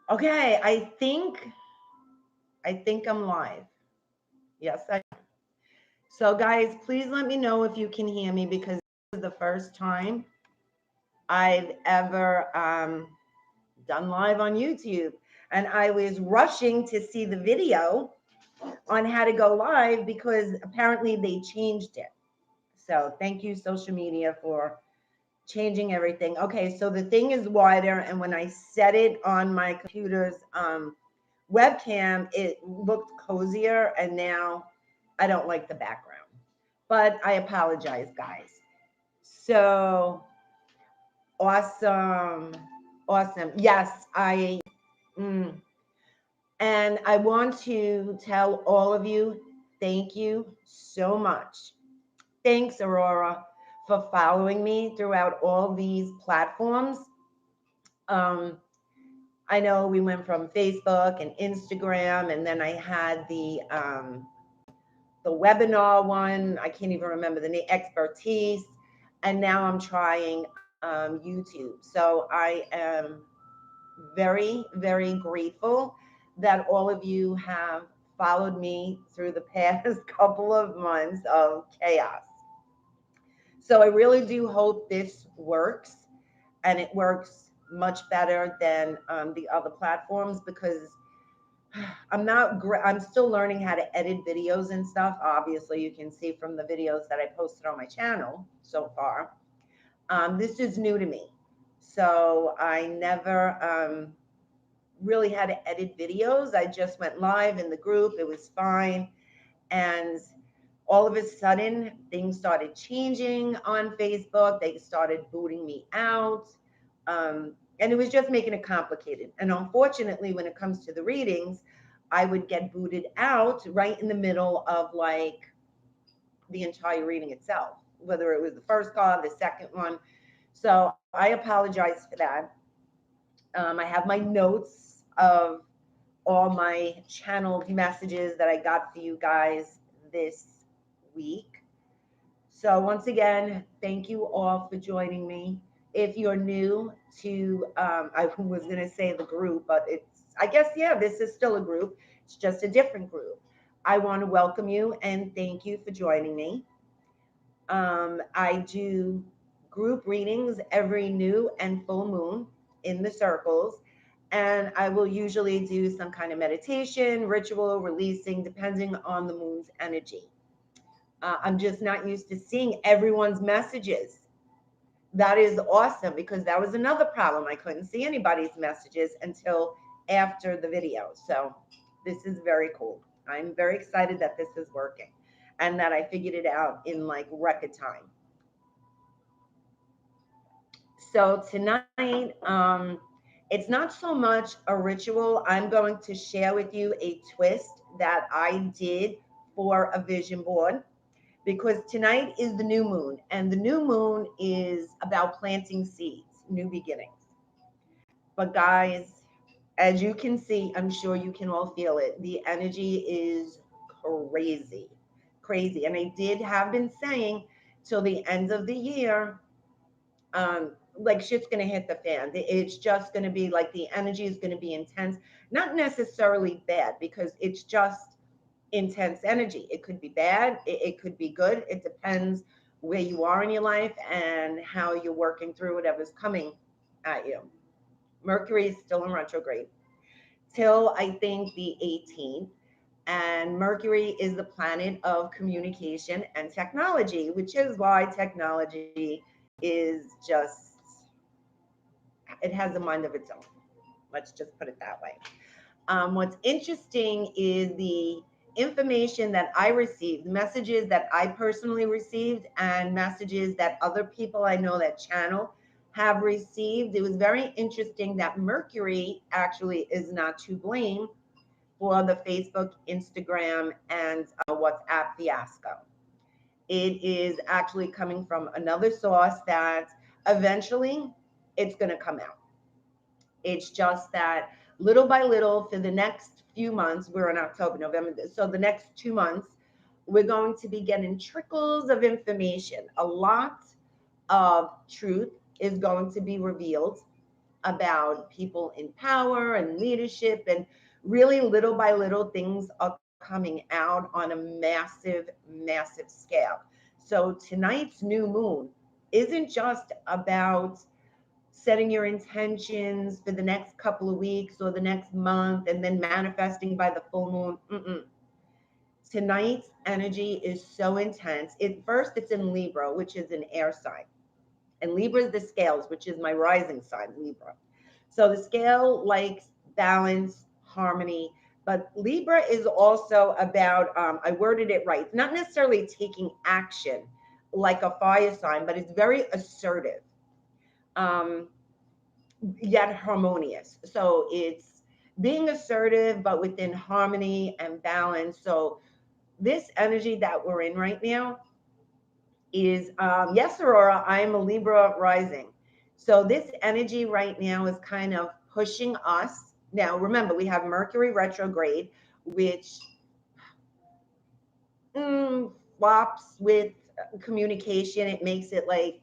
Okay, I think I'm live. Yes, I am. So guys, please let me know if you can hear me because this is the first time I've ever done live on YouTube. And I was rushing to see the video on how to go live because apparently they changed it. So thank you, social media, for changing everything. Okay, so the thing is wider, and when I set it on my computer's webcam, it looked cozier, and now I don't like the background. But I apologize, guys. So awesome. Awesome. Yes, mm, and I want to tell all of you, thank you so much. Thanks, Aurora, for following me throughout all these platforms. Um, I know we went from Facebook and Instagram, and then I had the webinar one. I can't even remember the name, expertise, and now I'm trying YouTube. So I am very, very grateful that all of you have followed me through the past couple of months of chaos. So I really do hope this works, and it works much better than the other platforms because I'm still learning how to edit videos and stuff. Obviously, you can see from the videos that I posted on my channel so far. This is new to me. So I never really had to edit videos. I just went live in the group. It was fine. And all of a sudden, things started changing on Facebook. They started booting me out. And it was just making it complicated. And unfortunately, when it comes to the readings, I would get booted out right in the middle of like the entire reading itself, whether it was the first card, the second one. So I apologize for that. I have my notes of all my channeled messages that I got for you guys this week. So once again, thank you all for joining me. If you're new to, I was going to say the group, but I guess, yeah, this is still a group. It's just a different group. I want to welcome you and thank you for joining me. I do group readings every new and full moon in the circles. And I will usually do some kind of meditation, ritual, releasing, depending on the moon's energy. I'm just not used to seeing everyone's messages. That is awesome because that was another problem. I couldn't see anybody's messages until after the video. So this is very cool. I'm very excited that this is working and that I figured it out in like record time. So tonight, it's not so much a ritual. I'm going to share with you a twist that I did for a vision board because tonight is the new moon, and the new moon is about planting seeds, new beginnings. But guys, as you can see, I'm sure you can all feel it. The energy is crazy, crazy. And I did have been saying till the end of the year, like shit's gonna hit the fan. It's just gonna be like the energy is gonna be intense, not necessarily bad because it's just intense energy. It could be bad, it could be good. It depends where you are in your life and how you're working through whatever's coming at you. Mercury is still in retrograde till I think the 18th. And Mercury is the planet of communication and technology, which is why technology is just, it has a mind of its own. Let's just put it that way. What's interesting is the information that I received, messages that I personally received, and messages that other people I know that channel have received. It was very interesting that Mercury actually is not to blame for the Facebook, Instagram, and WhatsApp fiasco. It is actually coming from another source that eventually it's going to come out. It's just that little by little for the next few months, we're in October, November, so the next 2 months, we're going to be getting trickles of information. A lot of truth is going to be revealed. about people in power and leadership, and really little by little things are coming out on a massive, massive scale. So tonight's new moon isn't just about setting your intentions for the next couple of weeks or the next month and then manifesting by the full moon. Mm-mm. Tonight's energy is so intense. It's in Libra, which is an air sign. And Libra is the scales, which is my rising sign, Libra. So the scale likes balance, harmony, but Libra is also about, I worded it right, not necessarily taking action like a fire sign, but it's very assertive, um, yet harmonious. So it's being assertive, but within harmony and balance. So this energy that we're in right now is, yes, Aurora, I am a Libra rising. So this energy right now is kind of pushing us. Now, remember, we have Mercury retrograde, which flops with communication. It makes it like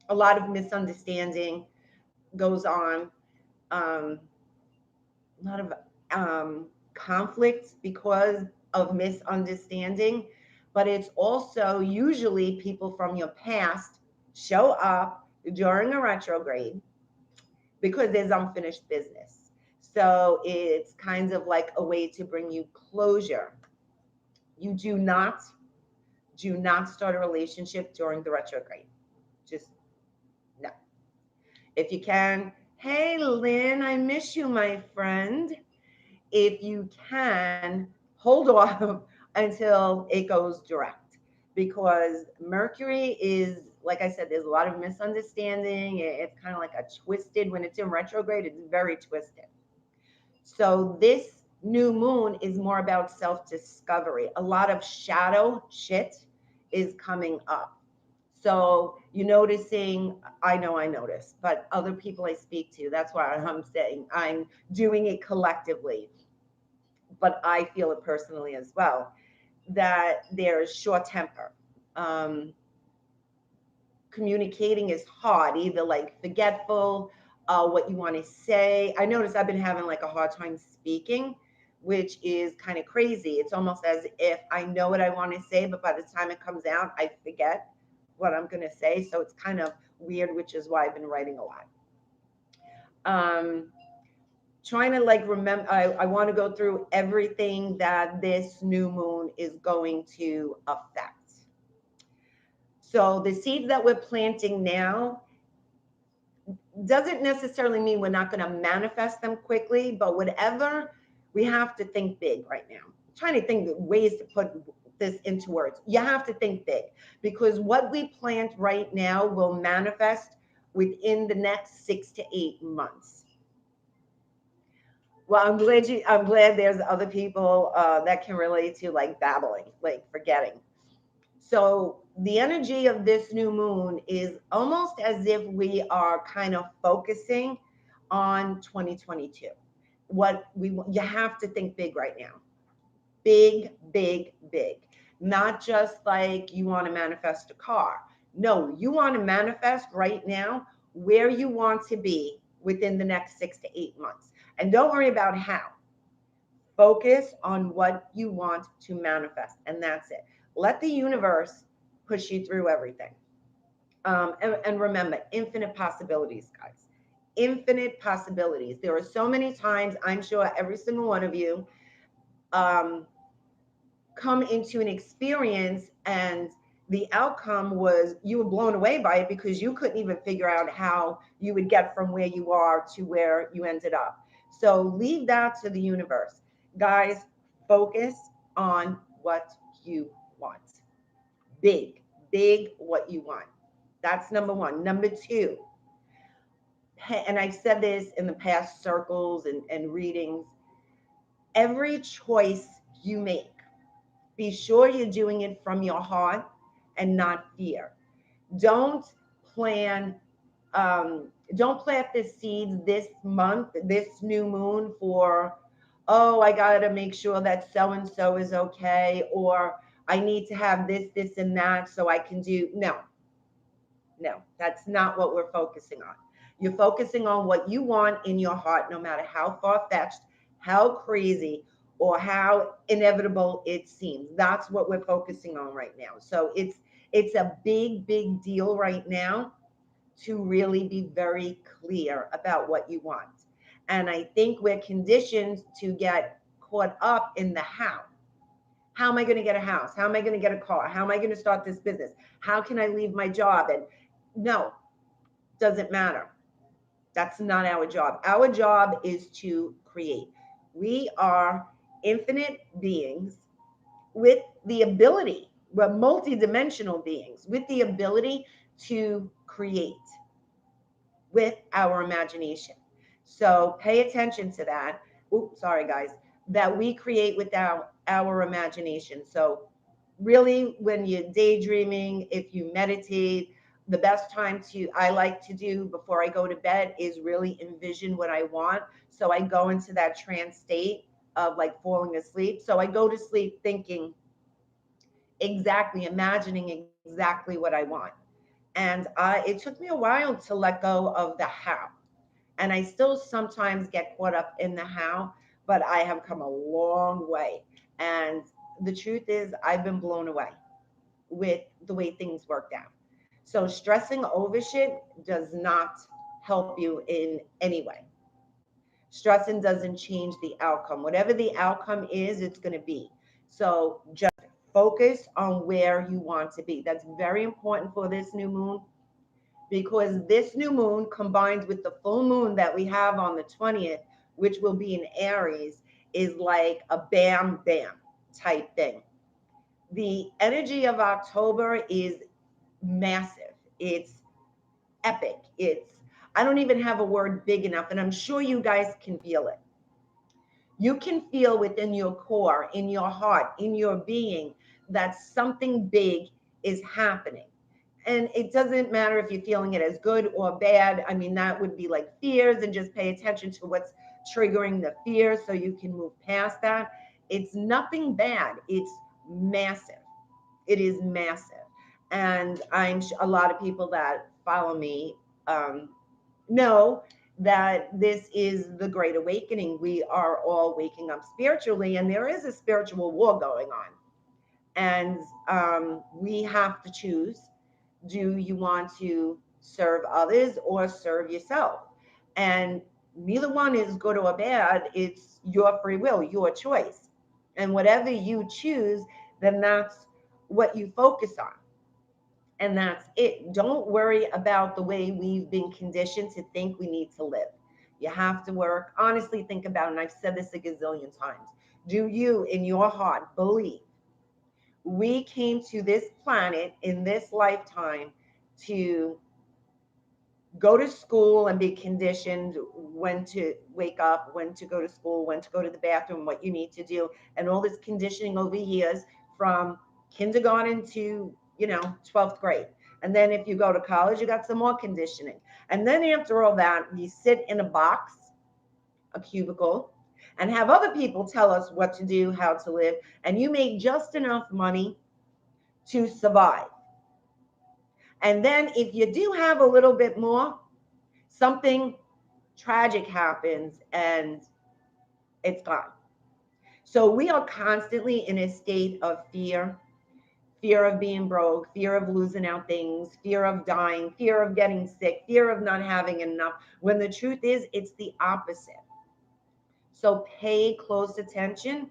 a lot of misunderstanding goes on, a lot of conflicts because of misunderstanding. But it's also usually people from your past show up during a retrograde because there's unfinished business. So it's kind of like a way to bring you closure. You do not start a relationship during the retrograde. Just no. If you can, hey Lynn, I miss you, my friend. If you can, hold off until it goes direct, because Mercury is, like I said, there's a lot of misunderstanding. It's kind of like a twisted, when it's in retrograde, it's very twisted. So this new moon is more about self-discovery. A lot of shadow shit is coming up. So you're noticing, I know I notice, but other people I speak to, that's why I'm saying I'm doing it collectively, but I feel it personally as well, that there's short temper. Um, Communicating is hard, either like forgetful, what you want to say. I notice I've been having like a hard time speaking, which is kind of crazy. It's almost as if I know what I want to say, but by the time it comes out, I forget what I'm going to say. So it's kind of weird, which is why I've been writing a lot. Um, Trying to like remember, I want to go through everything that this new moon is going to affect. So the seeds that we're planting now doesn't necessarily mean we're not going to manifest them quickly, but whatever, we have to think big right now. I'm trying to think of ways to put this into words. You have to think big, because what we plant right now will manifest within the next 6 to 8 months. Well, I'm glad there's other people that can relate to like babbling, like forgetting. So the energy of this new moon is almost as if we are kind of focusing on 2022. You have to think big right now. Big, big, big. Not just like you want to manifest a car. No, you want to manifest right now where you want to be within the next 6 to 8 months. And don't worry about how. Focus on what you want to manifest, and that's it. Let the universe push you through everything. And remember, infinite possibilities, guys. Infinite possibilities. There are so many times, I'm sure every single one of you um, come into an experience and the outcome was you were blown away by it because you couldn't even figure out how you would get from where you are to where you ended up. So leave that to the universe. Guys, focus on what you want. Big, big what you want. That's number one. Number two, and I've said this in the past circles and readings, every choice you make, be sure you're doing it from your heart and not fear. Don't plan, don't plant the seeds this month, this new moon for, oh, I got to make sure that so and so is okay, or I need to have this, and that so I can do. No, that's not what we're focusing on. You're focusing on what you want in your heart, no matter how far-fetched, how crazy, or how inevitable it seems. That's what we're focusing on right now. So it's a big deal right now to really be very clear about what you want. And I think we're conditioned to get caught up in the how. How am I going to get a house? How am I going to get a car? How am I going to start this business? How can I leave my job? And no, doesn't matter. That's not our job. Our job is to create. We are infinite beings with the ability, we're multidimensional beings with the ability to create with our imagination. So pay attention to that. Oops, sorry guys, that we create with our imagination. So really, when you're daydreaming, if you meditate, the best time to I like to do before I go to bed is really envision what I want. So I go into that trance state of like falling asleep. So I go to sleep thinking exactly, imagining exactly what I want. And it took me a while to let go of the how. And I still sometimes get caught up in the how, but I have come a long way. And the truth is, I've been blown away with the way things worked out. So stressing over shit does not help you in any way. Stressing doesn't change the outcome. Whatever the outcome is, it's going to be. So just focus on where you want to be. That's very important for this new moon, because this new moon combined with the full moon that we have on the 20th, which will be in Aries, is like a bam bam type thing. The energy of October is massive. It's epic. I don't even have a word big enough, and I'm sure you guys can feel it. You can feel within your core, in your heart, in your being, that something big is happening. And it doesn't matter if you're feeling it as good or bad. I mean, that would be like fears, and just pay attention to what's triggering the fear so you can move past that. It's nothing bad. It's massive. It is massive. And a lot of people that follow me know that this is the great awakening. We are all waking up spiritually, and there is a spiritual war going on. And we have to choose, do you want to serve others or serve yourself? And neither one is good or bad. It's your free will, your choice. And whatever you choose, then that's what you focus on. And that's it. Don't worry about the way we've been conditioned to think we need to live. You have to work. Honestly, think about it. And I've said this a gazillion times. Do you, in your heart, believe we came to this planet in this lifetime to go to school and be conditioned when to wake up, when to go to school, when to go to the bathroom, what you need to do, and all this conditioning over years from kindergarten to 12th grade. And then if you go to college, you got some more conditioning. And then after all that, you sit in a box, a cubicle, and have other people tell us what to do, how to live, and you make just enough money to survive. And then if you do have a little bit more, something tragic happens and it's gone. So we are constantly in a state of fear, fear of being broke, fear of losing out things, fear of dying, fear of getting sick, fear of not having enough, when the truth is it's the opposite. So pay close attention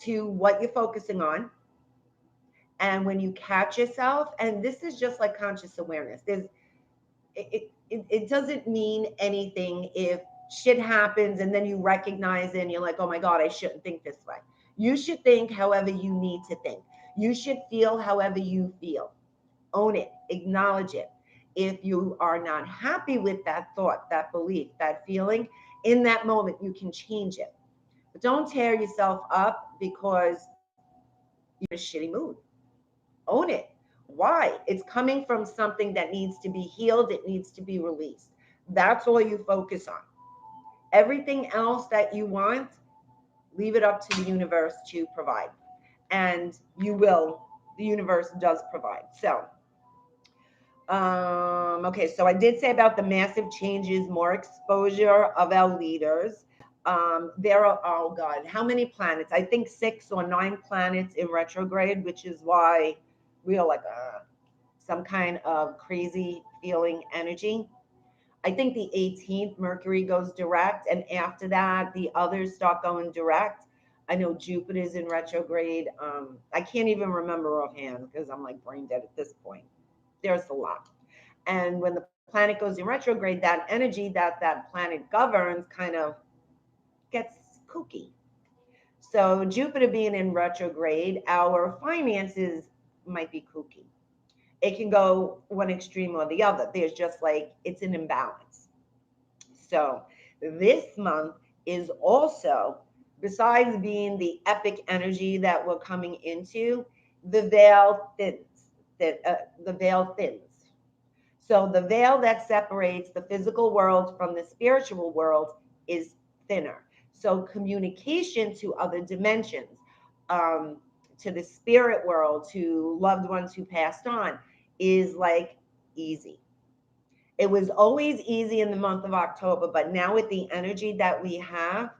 to what you're focusing on. And when you catch yourself, and this is just like conscious awareness, it doesn't mean anything if shit happens and then you recognize it and you're like, oh my God, I shouldn't think this way. You should think however you need to think. You should feel however you feel. Own it, acknowledge it. If you are not happy with that thought, that belief, that feeling, in that moment, you can change it. But don't tear yourself up because you're in a shitty mood. Own it. Why? It's coming from something that needs to be healed. It needs to be released. That's all you focus on. Everything else that you want, leave it up to the universe to provide. And you will. The universe does provide. So Okay, so I did say about the massive changes, more exposure of our leaders. There are, oh God, how many planets? I think 6 or 9 planets in retrograde, which is why we are like some kind of crazy feeling energy. I think the 18th, Mercury goes direct, and after that, the others start going direct. I know Jupiter's in retrograde. I can't even remember offhand because I'm like brain dead at this point. There's a lot. And when the planet goes in retrograde, that energy that that planet governs kind of gets kooky. So Jupiter being in retrograde, our finances might be kooky. It can go one extreme or the other. There's just like it's an imbalance. So this month is also, besides being the epic energy that we're coming into, the veil thins. The veil thins. So the veil that separates the physical world from the spiritual world is thinner. So communication to other dimensions, um, to the spirit world, to loved ones who passed on, is like easy. It was always easy in the month of October, but now with the energy that we have,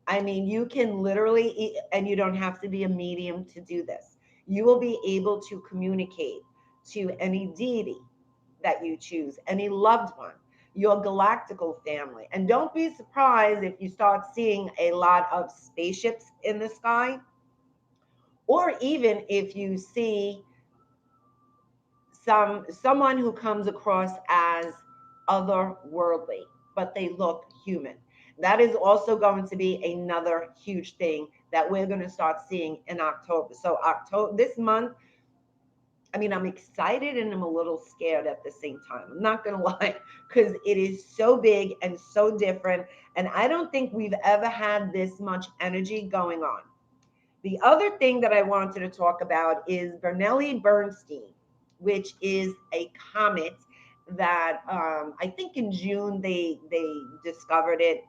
I mean, you can literally, and you don't have to be a medium to do this. You will be able to communicate to any deity that you choose, any loved one, your galactical family. And don't be surprised if you start seeing a lot of spaceships in the sky, or even if you see someone who comes across as otherworldly, but they look human. That is also going to be another huge thing that we're going to start seeing in October. So October, this month, I mean, I'm excited and I'm a little scared at the same time. I'm not going to lie, because it is so big and so different. And I don't think we've ever had this much energy going on. The other thing that I wanted to talk about is Bernelli Bernstein, which is a comet that I think in June they discovered it.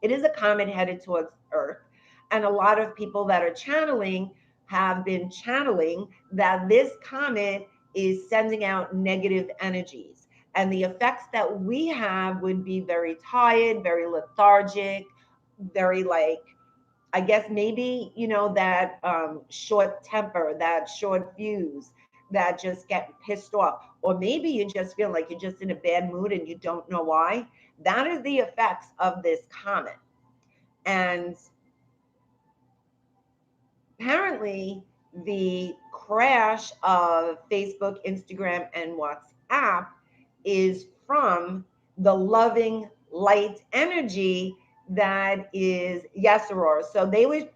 It is a comet headed towards Earth, and a lot of people that are channeling have been channeling that this comet is sending out negative energies, and the effects that we have would be very tired, very lethargic, very like, I guess maybe, that short temper, that short fuse, that just get pissed off. Or maybe you just feel like you're just in a bad mood and you don't know why. That is the effects of this comet. And apparently, the crash of Facebook, Instagram, and WhatsApp is from the loving light energy that is Yeseror. So they would,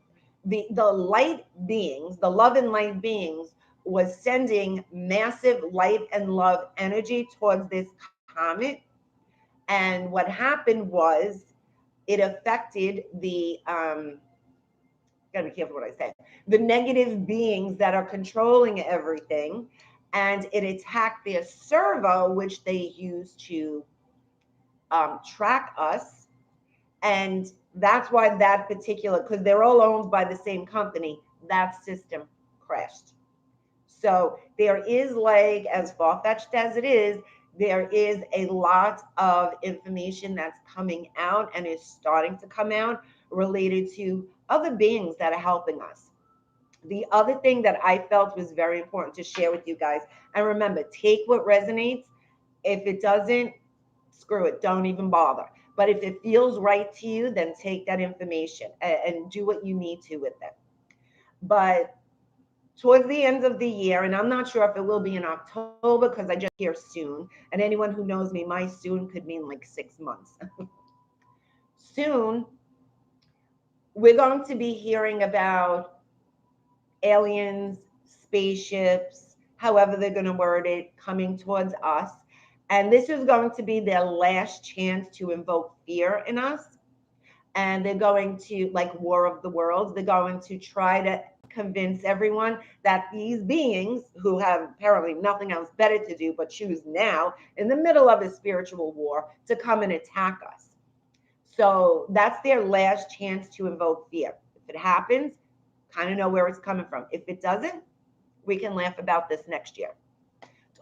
the light beings, the love and light beings, was sending massive light and love energy towards this comet. And what happened was it affected the gotta be careful what I say, the negative beings that are controlling everything, and it attacked their servo, which they use to track us. And that's why that particular, because they're all owned by the same company, that system crashed. So there is, like, as far-fetched as it is, there is a lot of information that's coming out and is starting to come out related to other beings that are helping us. The other thing that I felt was very important to share with you guys, and remember, take what resonates. If it doesn't, screw it, don't even bother. But if it feels right to you, then take that information and do what you need to with it. But towards the end of the year, and I'm not sure if it will be in October because I just hear soon. And anyone who knows me, my soon could mean like 6 months. Soon, we're going to be hearing about aliens, spaceships, however they're going to word it, coming towards us. And this is going to be their last chance to invoke fear in us. And they're going to, like War of the Worlds, they're going to try to convince everyone that these beings, who have apparently nothing else better to do but choose now, in the middle of a spiritual war, to come and attack us. So that's their last chance to invoke fear. If it happens, kind of know where it's coming from. If it doesn't, we can laugh about this next year.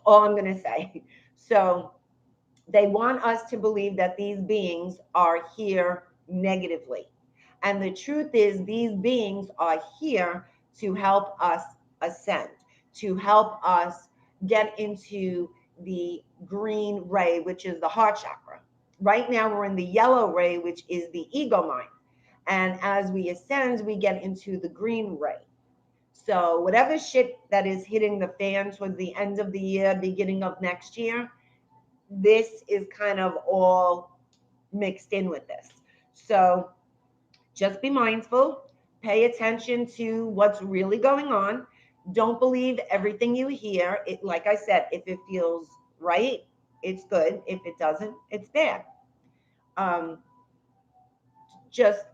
all I'm going to say. So they want us to believe that these beings are here negatively. And the truth is, these beings are here to help us ascend, to help us get into the green ray, which is the heart chakra. Right now, we're in the yellow ray, which is the ego mind. And as we ascend, we get into the green ray. So, whatever shit that is hitting the fan towards the end of the year, beginning of next year, this is kind of all mixed in with this. So just be mindful, pay attention to what's really going on. Don't believe everything you hear. It, like I said, if it feels right, it's good. If it doesn't, it's bad. Um, just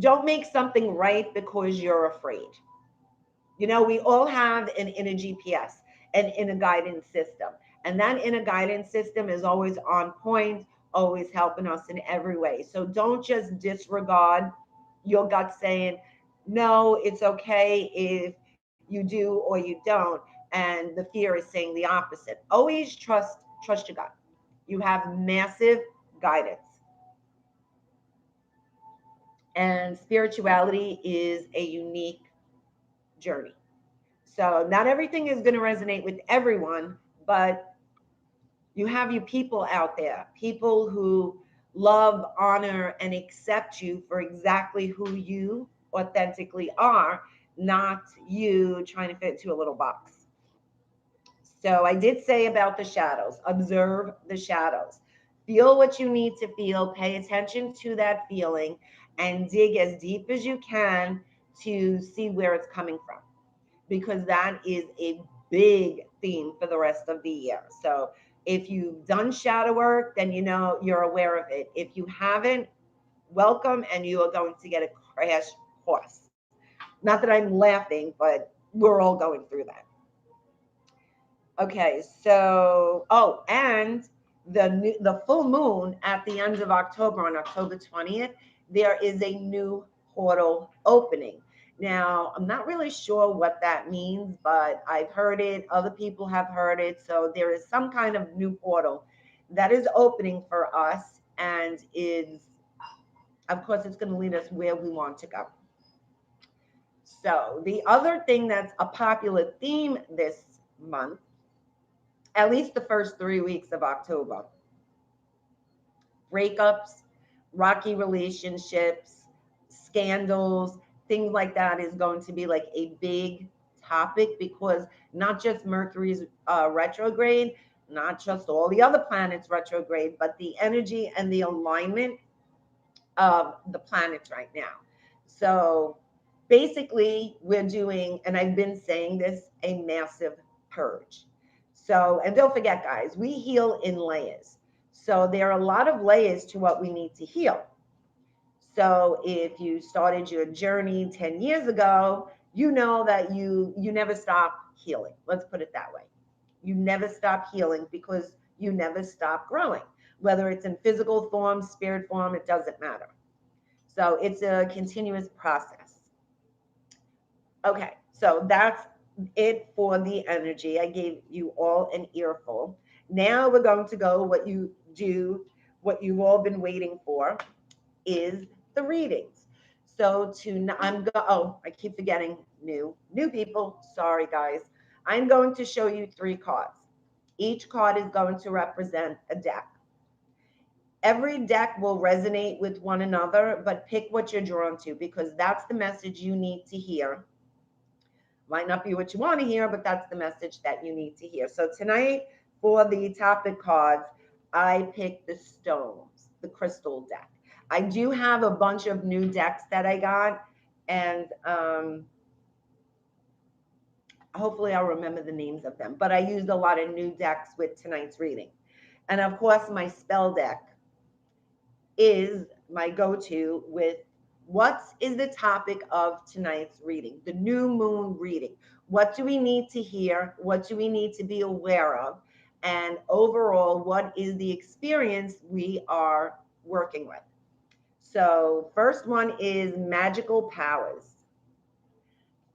don't make something right because you're afraid. You know, we all have an inner GPS, an inner guidance system. And that inner guidance system is always on point, always helping us in every way. So don't just disregard your gut saying, no, it's okay if you do or you don't. And the fear is saying the opposite. Always trust your gut. You have massive guidance. And spirituality is a unique journey. So not everything is going to resonate with everyone, but you have you people out there, people who love, honor, and accept you for exactly who you authentically are, not you trying to fit into a little box. So I did say about the shadows, observe the shadows. Feel what you need to feel, pay attention to that feeling, and dig as deep as you can to see where it's coming from, because that is a big theme for the rest of the year. So if you've done shadow work, then you know you're aware of it. If you haven't, welcome, and you are going to get a crash course. Not that I'm laughing, but we're all going through that. Okay, so and the full moon at the end of October, on October 20th, there is a new portal opening. Now, I'm not really sure what that means, but I've heard it, other people have heard it. So there is some kind of new portal that is opening for us, and is, of course, it's going to lead us where we want to go. So the other thing that's a popular theme this month, at least the first 3 weeks of October, breakups, rocky relationships, scandals, things like that is going to be like a big topic, because not just Mercury's retrograde, not just all the other planets retrograde, but the energy and the alignment of the planets right now. So basically, we're doing, and I've been saying this, a massive purge. So, and don't forget, guys, we heal in layers. So there are a lot of layers to what we need to heal. So if you started your journey 10 years ago, you know that you never stop healing. Let's put it that way. You never stop healing because you never stop growing. Whether it's in physical form, spirit form, it doesn't matter. So it's a continuous process. Okay, so that's it for the energy. I gave you all an earful. Now we're going to go what you've all been waiting for is the readings. So I keep forgetting new people. Sorry guys. I'm going to show you 3 cards. Each card is going to represent a deck. Every deck will resonate with one another, but pick what you're drawn to, because that's the message you need to hear. Might not be what you want to hear, but that's the message that you need to hear. So tonight, for the topic cards, I picked the stones, the crystal deck. I do have a bunch of new decks that I got, and hopefully I'll remember the names of them. But I used a lot of new decks with tonight's reading. And of course, my spell deck is my go-to with what is the topic of tonight's reading, the new moon reading. What do we need to hear? What do we need to be aware of? And overall, what is the experience we are working with? So first one is magical powers,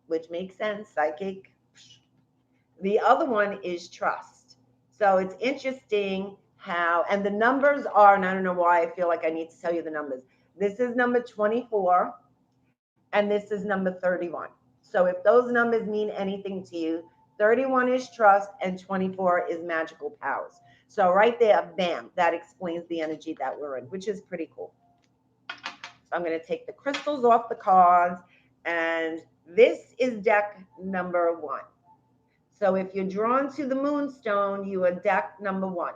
which makes sense, psychic. The other one is trust. So it's interesting how, and the numbers are, and I don't know why I feel like I need to tell you the numbers. This is number 24, and this is number 31. So if those numbers mean anything to you, 31 is trust and 24 is magical powers. So right there, bam, that explains the energy that we're in, which is pretty cool. So I'm going to take the crystals off the cards, and this is deck number 1. So if you're drawn to the moonstone, you are deck number 1.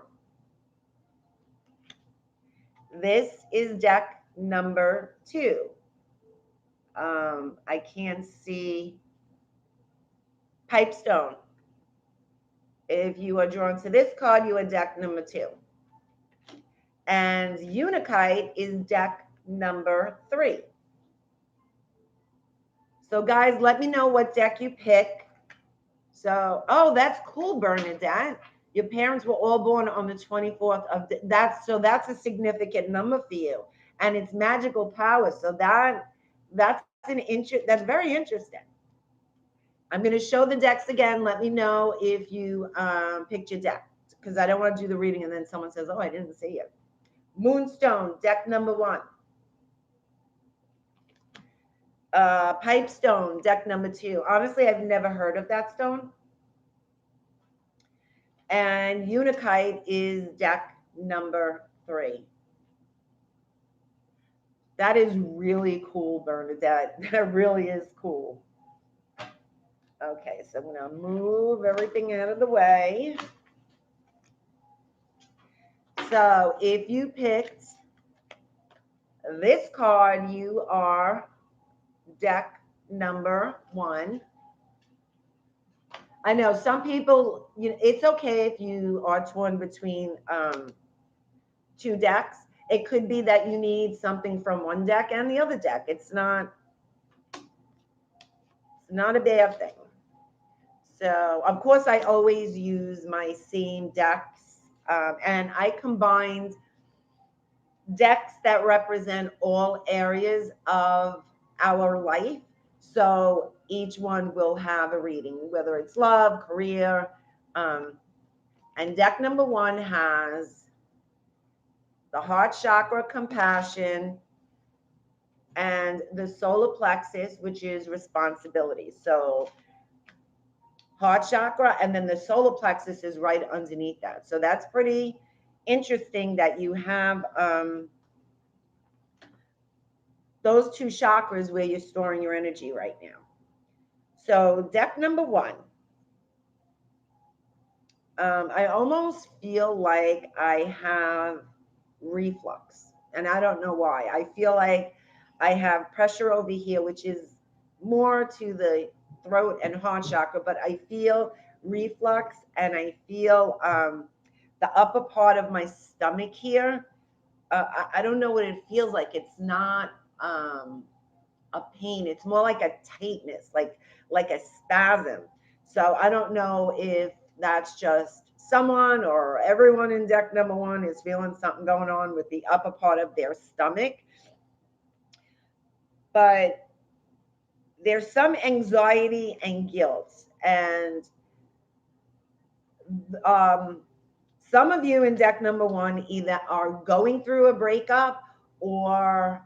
This is deck number 2. I can't see pipestone. If you are drawn to this card, you are deck number 2. And Unikite is deck number 3. So guys, let me know what deck you pick. So, oh, that's cool, Bernadette. Your parents were all born on the 24th of that's, so that's a significant number for you. And it's magical power. So that's very interesting. I'm going to show the decks again. Let me know if you picked your deck, because I don't want to do the reading and then someone says, oh, I didn't see it. Moonstone, deck number 1. Pipestone, deck number 2. Honestly, I've never heard of that stone. And Unikite is deck number 3. That is really cool, Bernadette. That really is cool. Okay, so I'm going to move everything out of the way. So if you picked this card, you are deck number 1. I know some people, it's okay if you are torn between 2 decks. It could be that you need something from one deck and the other deck. It's not a bad thing. So, of course, I always use my same decks, and I combined decks that represent all areas of our life. So each one will have a reading, whether it's love, career, and deck number 1 has the heart chakra, compassion, and the solar plexus, which is responsibility. So heart chakra, and then the solar plexus is right underneath that. So that's pretty interesting that you have those 2 chakras where you're storing your energy right now. So deck number 1. I almost feel like I have reflux, and I don't know why. I feel like I have pressure over here, which is more to the throat and heart chakra, but I feel reflux, and I feel the upper part of my stomach here. I don't know what it feels like. It's not a pain. It's more like a tightness, like a spasm. So I don't know if that's just someone or everyone in deck number 1 is feeling something going on with the upper part of their stomach. But there's some anxiety and guilt. And some of you in deck number 1 either are going through a breakup or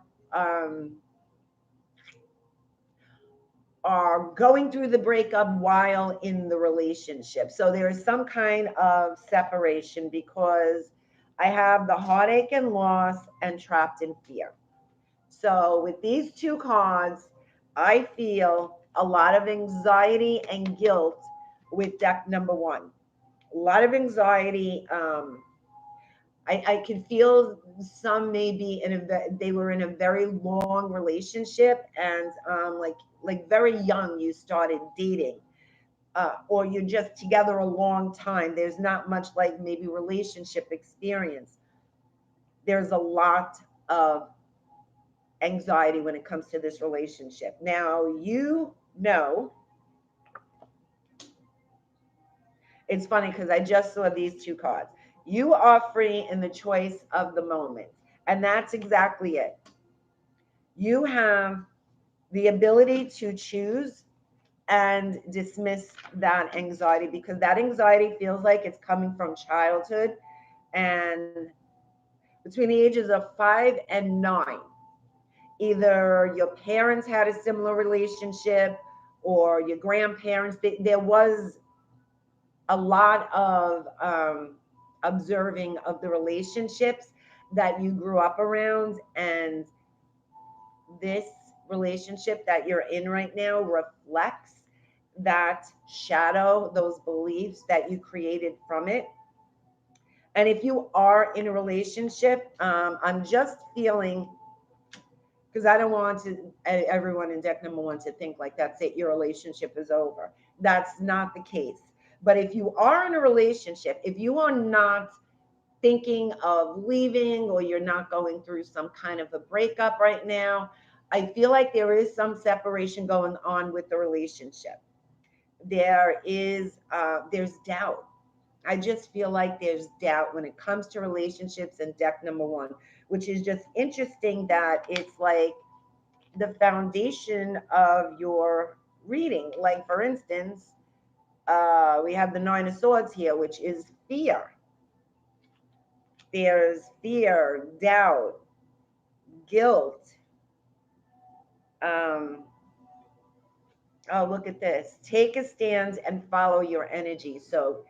are going through the breakup while in the relationship. So there is some kind of separation, because I have the heartache and loss and trapped in fear. So with these 2 cards, I feel a lot of anxiety and guilt with deck number 1. A lot of anxiety. I can feel some maybe they were in a very long relationship, and like very young you started dating, or you're just together a long time. There's not much like maybe relationship experience. There's a lot of anxiety when it comes to this relationship. Now, it's funny because I just saw these 2 cards. You are free in the choice of the moment. And that's exactly it. You have the ability to choose, and dismiss that anxiety, because that anxiety feels like it's coming from childhood. And between the ages of 5 and 9, either your parents had a similar relationship or your grandparents. There was a lot of observing of the relationships that you grew up around. And this relationship that you're in right now reflects that shadow, those beliefs that you created from it. And if you are in a relationship, I'm just feeling, because I don't want everyone in deck number 1 to think like that's it, your relationship is over. That's not the case. But if you are in a relationship, if you are not thinking of leaving, or you're not going through some kind of a breakup right now, I feel like there is some separation going on with the relationship. There's doubt. I just feel like there's doubt when it comes to relationships in deck number 1, which is just interesting that it's like the foundation of your reading. Like, for instance, we have the Nine of Swords here, which is fear. There's fear, doubt, guilt. Um, oh, look at this. Take a stand and follow your energy. So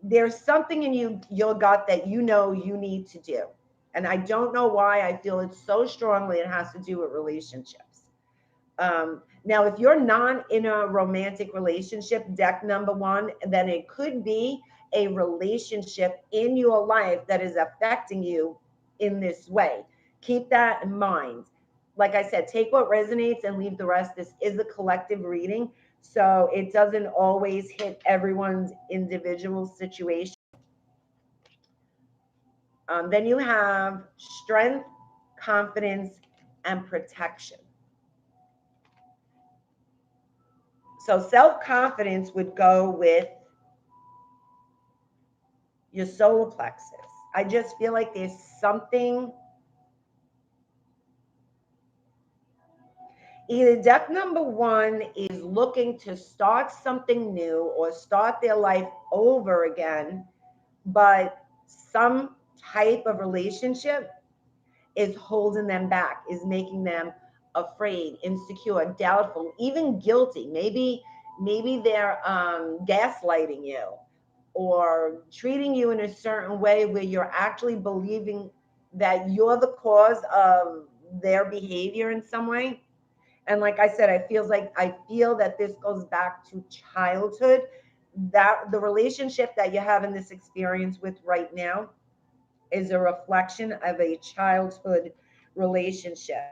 there's something in your gut that you know you need to do. And I don't know why I feel it so strongly. It has to do with relationships. Now, if you're not in a romantic relationship, deck number 1, then it could be a relationship in your life that is affecting you in this way. Keep that in mind. Like I said, take what resonates and leave the rest. This is a collective reading, so it doesn't always hit everyone's individual situation. Then you have strength, confidence, and protection. So self-confidence would go with your solar plexus. I just feel like there's something, either deck number 1 is looking to start something new or start their life over again, but some type of relationship is holding them back, is making them afraid, insecure, doubtful, even guilty. Maybe they're gaslighting you or treating you in a certain way where you're actually believing that you're the cause of their behavior in some way. And like I said, I feel that this goes back to childhood, that the relationship that you have in this experience with right now is a reflection of a childhood relationship.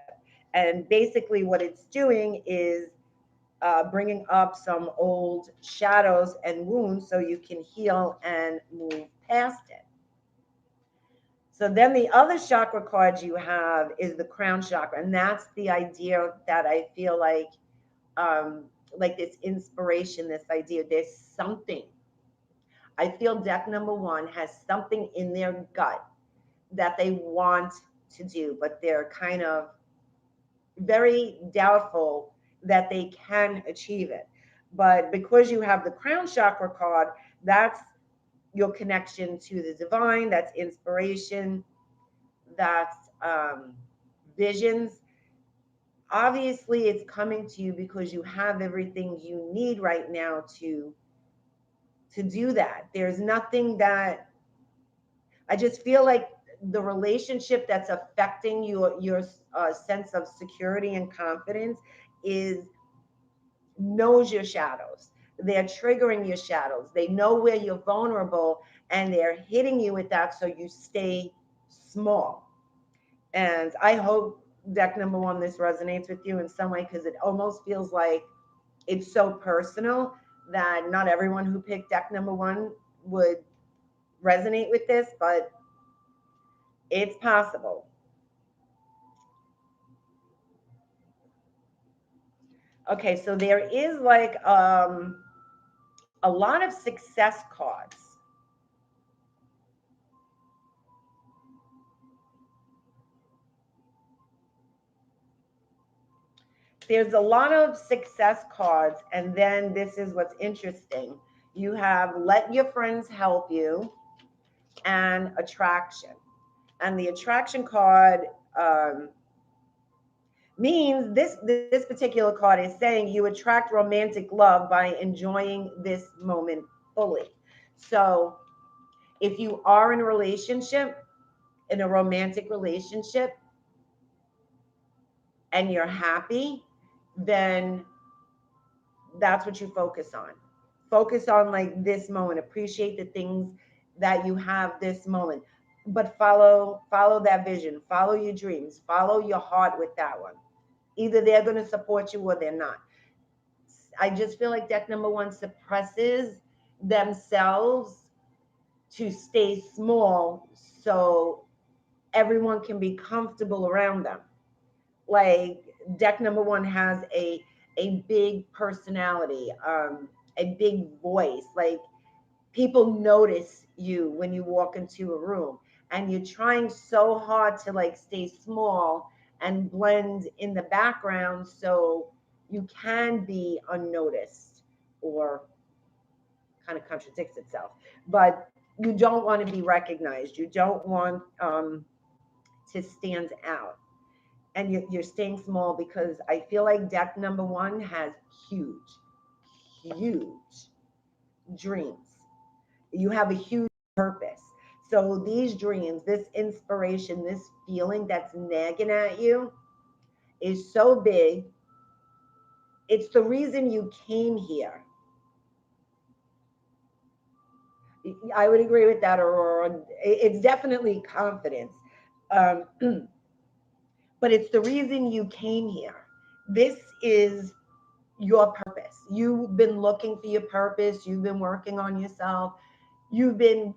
And basically, what it's doing is bringing up some old shadows and wounds so you can heal and move past it. So then the other chakra card you have is the crown chakra. And that's the idea that I feel like this inspiration, this idea, there's something. I feel deck number 1 has something in their gut that they want to do, but they're kind of very doubtful that they can achieve it. But because you have the crown chakra card, that's your connection to the divine, that's inspiration, that's visions. Obviously, it's coming to you because you have everything you need right now to do that. There's nothing that, I just feel like the relationship that's affecting your sense of security and confidence is knows your shadows. They're triggering your shadows. They know where you're vulnerable, and they're hitting you with that so you stay small. And I hope deck number 1, this resonates with you in some way, because it almost feels like it's so personal that not everyone who picked deck number 1 would resonate with this, but it's possible. Okay, so there is like a lot of success cards. There's a lot of success cards, and then this is what's interesting. You have let your friends help you and attraction. And the attraction card means this particular card is saying you attract romantic love by enjoying this moment fully. So if you are in a relationship, in a romantic relationship, and you're happy, then that's what you focus on. Focus on like this moment, appreciate the things that you have this moment, but follow that vision, follow your dreams, follow your heart with that one. Either they're going to support you or they're not. I just feel like deck number one suppresses themselves to stay small so everyone can be comfortable around them. Like deck number one has a big personality, a big voice. Like people notice you when you walk into a room, and you're trying so hard to like stay small and blend in the background so you can be unnoticed, or kind of contradicts itself, but you don't want to be recognized, you don't want to stand out, and you're staying small because I feel like deck number one has huge dreams. You have a huge purpose. So these dreams, this inspiration, this feeling that's nagging at you is so big. It's the reason you came here. I would agree with that, Aurora. It's definitely confidence. Um, but it's the reason you came here. This is your purpose. You've been looking for your purpose. You've been working on yourself. You've been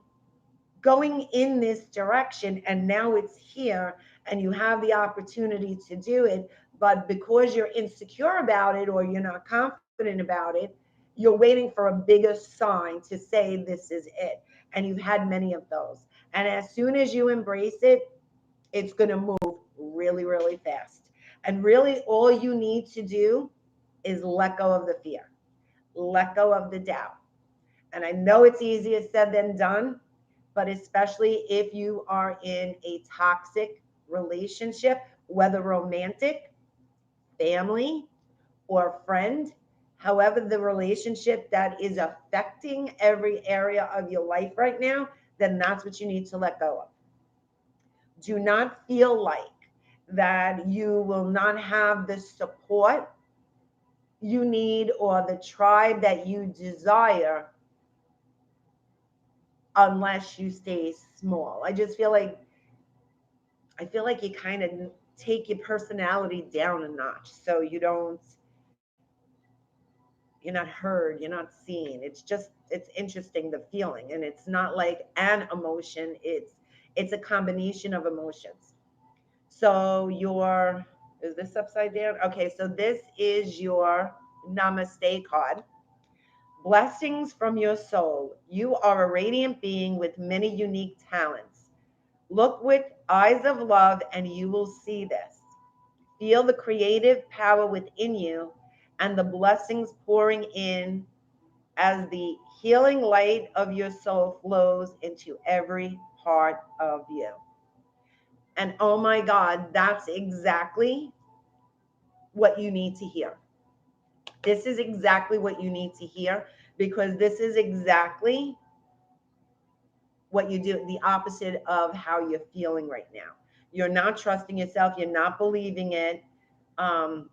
going in this direction, and now it's here, and you have the opportunity to do it. But because you're insecure about it or you're not confident about it, you're waiting for a bigger sign to say this is it. And you've had many of those. And as soon as you embrace it, it's going to move really, really fast. And really, all you need to do is let go of the fear, let go of the doubt. And I know it's easier said than done, but especially if you are in a toxic relationship, whether romantic, family, or friend, however, the relationship that is affecting every area of your life right now, then that's what you need to let go of. Do not feel like that you will not have the support you need or the tribe that you desire unless you stay small. I feel like you kind of take your personality down a notch so you're not heard, you're not seen. It's interesting, the feeling, and it's not like an emotion, it's a combination of emotions. So your is this upside down? Okay, so this is your namaste card. Blessings from your soul. You are a radiant being with many unique talents. Look with eyes of love and you will see this. Feel the creative power within you and the blessings pouring in as the healing light of your soul flows into every part of you. And oh my God, that's exactly what you need to hear. This is exactly what you need to hear, because this is exactly what you do, the opposite of how you're feeling right now. You're not trusting yourself, you're not believing it. Um,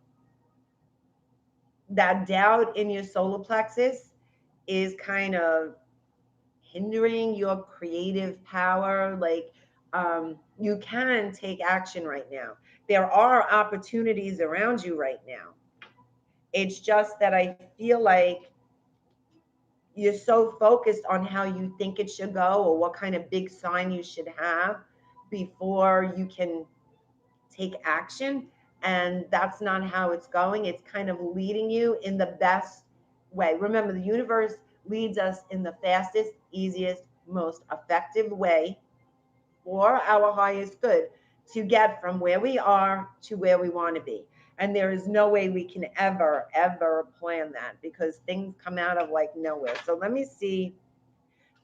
that doubt in your solar plexus is kind of hindering your creative power. Like, you can take action right now. There are opportunities around you right now. It's just that I feel like you're so focused on how you think it should go or what kind of big sign you should have before you can take action. And that's not how it's going. It's kind of leading you in the best way. Remember, the universe leads us in the fastest, easiest, most effective way for our highest good to get from where we are to where we want to be. And there is no way we can ever plan that because things come out of like nowhere. So let me see.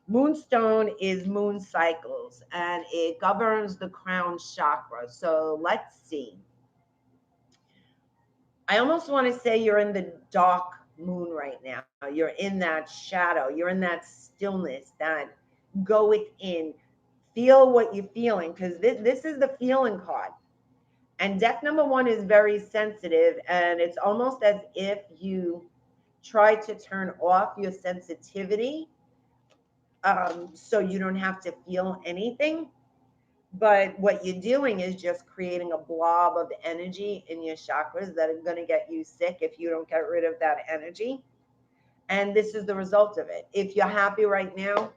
Moonstone is moon cycles and it governs the crown chakra. So let's see. I almost want to say you're in the dark moon right now. You're in that shadow. You're in that stillness, that go within, feel what you're feeling, because this is the feeling card. And deck number one is very sensitive, and it's almost as if you try to turn off your sensitivity so you don't have to feel anything. But what you're doing is just creating a blob of energy in your chakras that are going to get you sick if you don't get rid of that energy. And this is the result of it. If you're happy right now,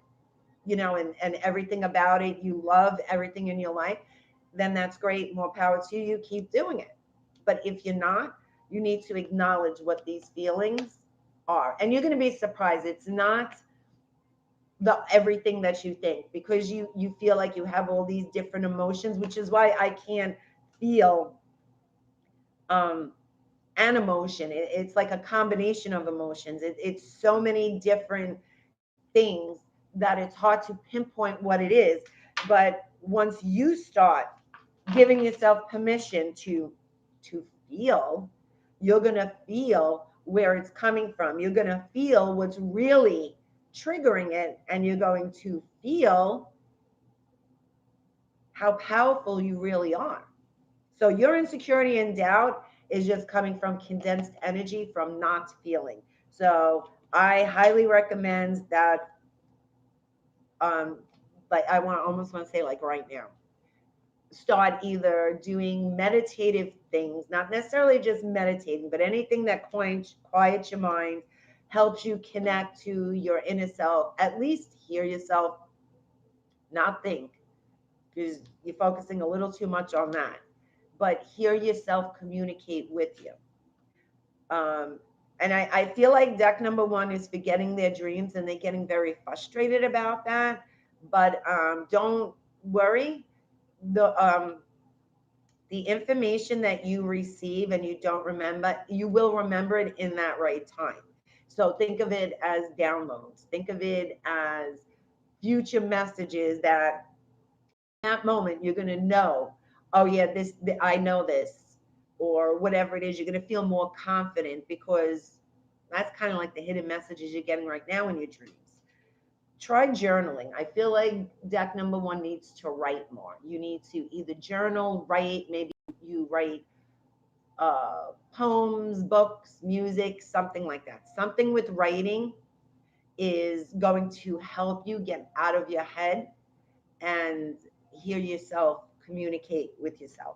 and everything about it, you love everything in your life, then that's great. More power to you. Keep doing it. But if you're not, you need to acknowledge what these feelings are. And you're going to be surprised. It's not the everything that you think, because you feel like you have all these different emotions, which is why I can't feel um an emotion. It's like a combination of emotions. It's so many different things that it's hard to pinpoint what it is. But once you start giving yourself permission to feel, you're going to feel where it's coming from. You're going to feel what's really triggering it, and you're going to feel how powerful you really are. So your insecurity and doubt is just coming from condensed energy from not feeling. So I highly recommend that. Like I want almost want to say like right now, start either doing meditative things, not necessarily just meditating, but anything that quiets your mind, helps you connect to your inner self, at least hear yourself, not think, because you're focusing a little too much on that, but hear yourself communicate with you. And I feel like deck number one is forgetting their dreams, and they're getting very frustrated about that. But don't worry. The information that you receive and you don't remember, you will remember it in that right time. So think of it as downloads. Think of it as future messages that that moment you're going to know, oh yeah, I know this, or whatever it is. You're going to feel more confident because that's kind of like the hidden messages you're getting right now in your dreams. Try journaling. I feel like deck number one needs to write more. You need to either journal, write, maybe you write poems, books, music, something like that. Something with writing is going to help you get out of your head and hear yourself communicate with yourself.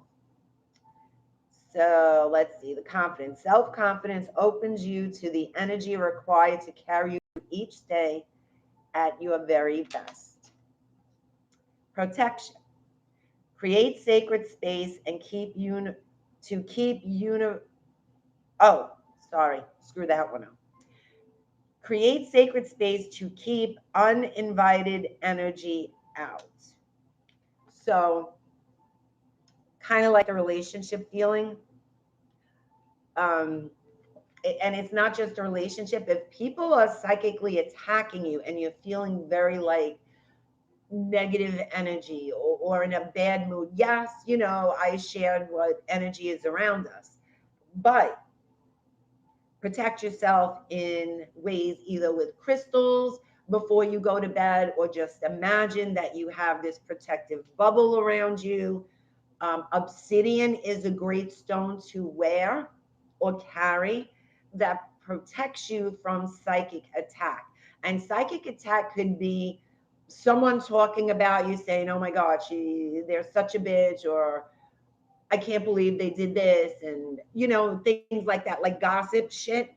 So let's see, the confidence. Self confidence opens you to the energy required to carry you each day at your very best. Protection. Create sacred space and keep to keep oh, sorry, screw that one up. Create sacred space to keep uninvited energy out. So, kind of like a relationship feeling. Um, and it's not just a relationship. If people are psychically attacking you and you're feeling very like negative energy, or in a bad mood, yes, I shared what energy is around us, but protect yourself in ways either with crystals before you go to bed, or just imagine that you have this protective bubble around you. Obsidian is a great stone to wear or carry that protects you from psychic attack. And psychic attack could be someone talking about you saying, oh my God, they're such a bitch, or I can't believe they did this, and things like that, like gossip shit.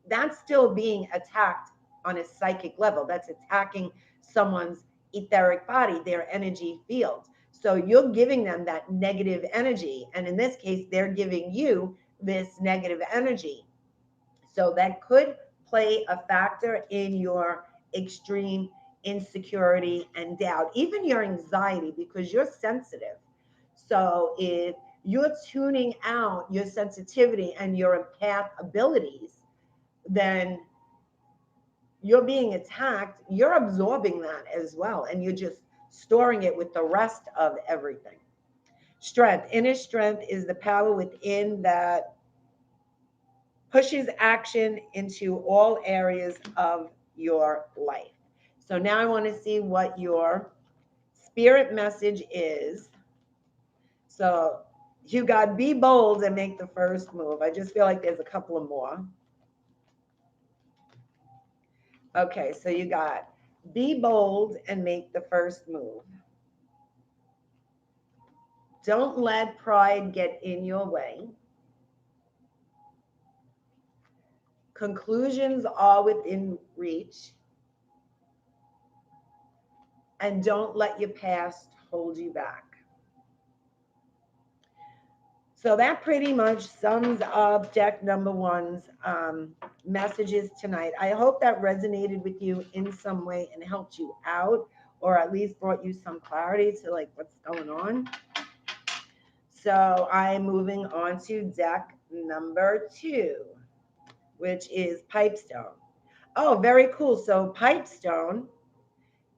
That's still being attacked on a psychic level. That's attacking someone's etheric body, their energy field. So you're giving them that negative energy. And in this case, they're giving you this negative energy. So that could play a factor in your extreme insecurity and doubt, even your anxiety, because you're sensitive. So if you're tuning out your sensitivity and your empath abilities, then you're being attacked, you're absorbing that as well. And you're just storing it with the rest of everything. Strength, inner strength is the power within that pushes action into all areas of your life. So now I want to see what your spirit message is. So you got be bold and make the first move. I just feel like there's a couple of more. Okay, so you got be bold and make the first move. Don't let pride get in your way. Conclusions are within reach. And don't let your past hold you back. So that pretty much sums up deck number one's messages tonight. I hope that resonated with you in some way and helped you out, or at least brought you some clarity to like what's going on. So I'm moving on to deck number two, which is Pipestone. Oh, very cool. So Pipestone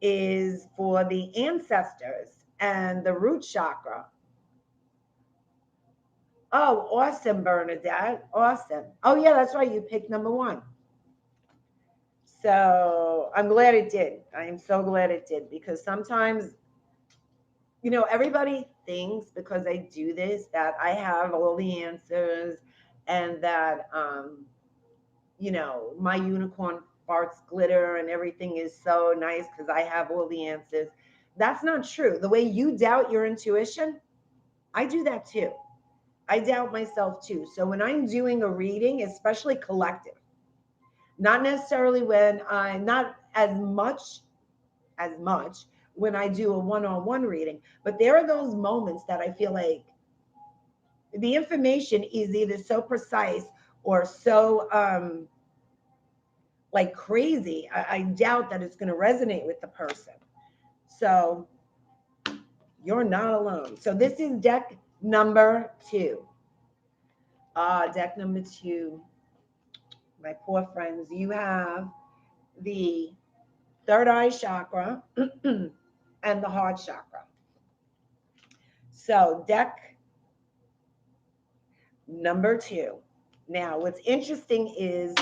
is for the ancestors and the root chakra. Oh, awesome, Bernadette. Awesome. Oh, yeah, that's right. You picked number one. So I'm glad it did. I am so glad it did, because sometimes, everybody thinks because I do this that I have all the answers and that, my unicorn farts glitter and everything is so nice because I have all the answers. That's not true. The way you doubt your intuition, I do that too. I doubt myself too. So when I'm doing a reading, especially collective, not necessarily when I'm not as much when I do a one-on-one reading, but there are those moments that I feel like the information is either so precise or so like crazy. I doubt that it's going to resonate with the person. So you're not alone. So this is deck number two. Deck number two. My poor friends, you have the third eye chakra and the heart chakra. So, deck number two. Now, what's interesting is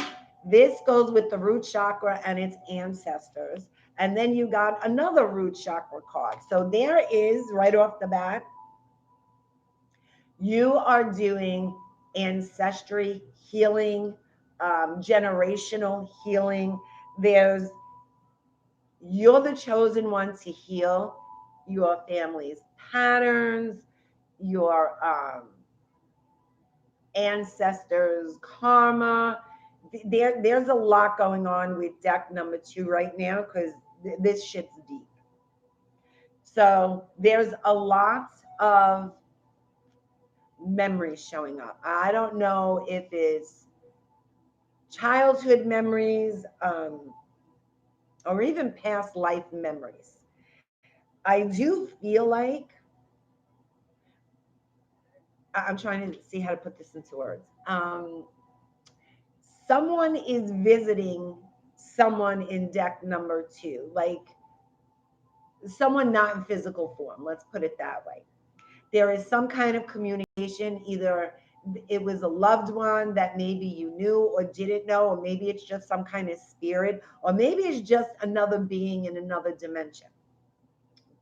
this goes with the root chakra and its ancestors. And then you got another root chakra card. So, there is right off the bat, you are doing ancestry healing, generational healing. You're the chosen one to heal your family's patterns, your ancestors' karma. There's a lot going on with deck number two right now because this shit's deep. So there's a lot of memories showing up. I don't know if it's childhood memories, or even past life memories. I do feel like I'm trying to see how to put this into words. Someone is visiting someone in deck number two, like someone not in physical form. Let's put it that way. There is some kind of communication, either it was a loved one that maybe you knew or didn't know, or maybe it's just some kind of spirit, or maybe it's just another being in another dimension.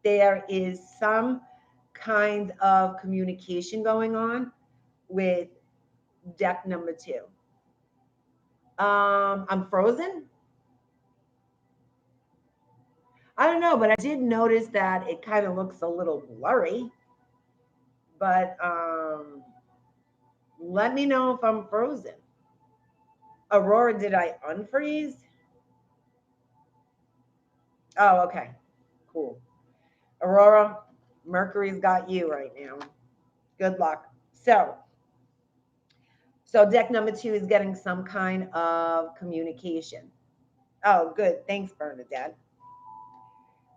There is some kind of communication going on with deck number two. I'm frozen. I don't know, but I did notice that it kind of looks a little blurry. But let me know if I'm frozen. Aurora, did I unfreeze? Oh, okay. Cool. Aurora, Mercury's got you right now. Good luck. So deck number two is getting some kind of communication. Oh, good. Thanks, Bernadette.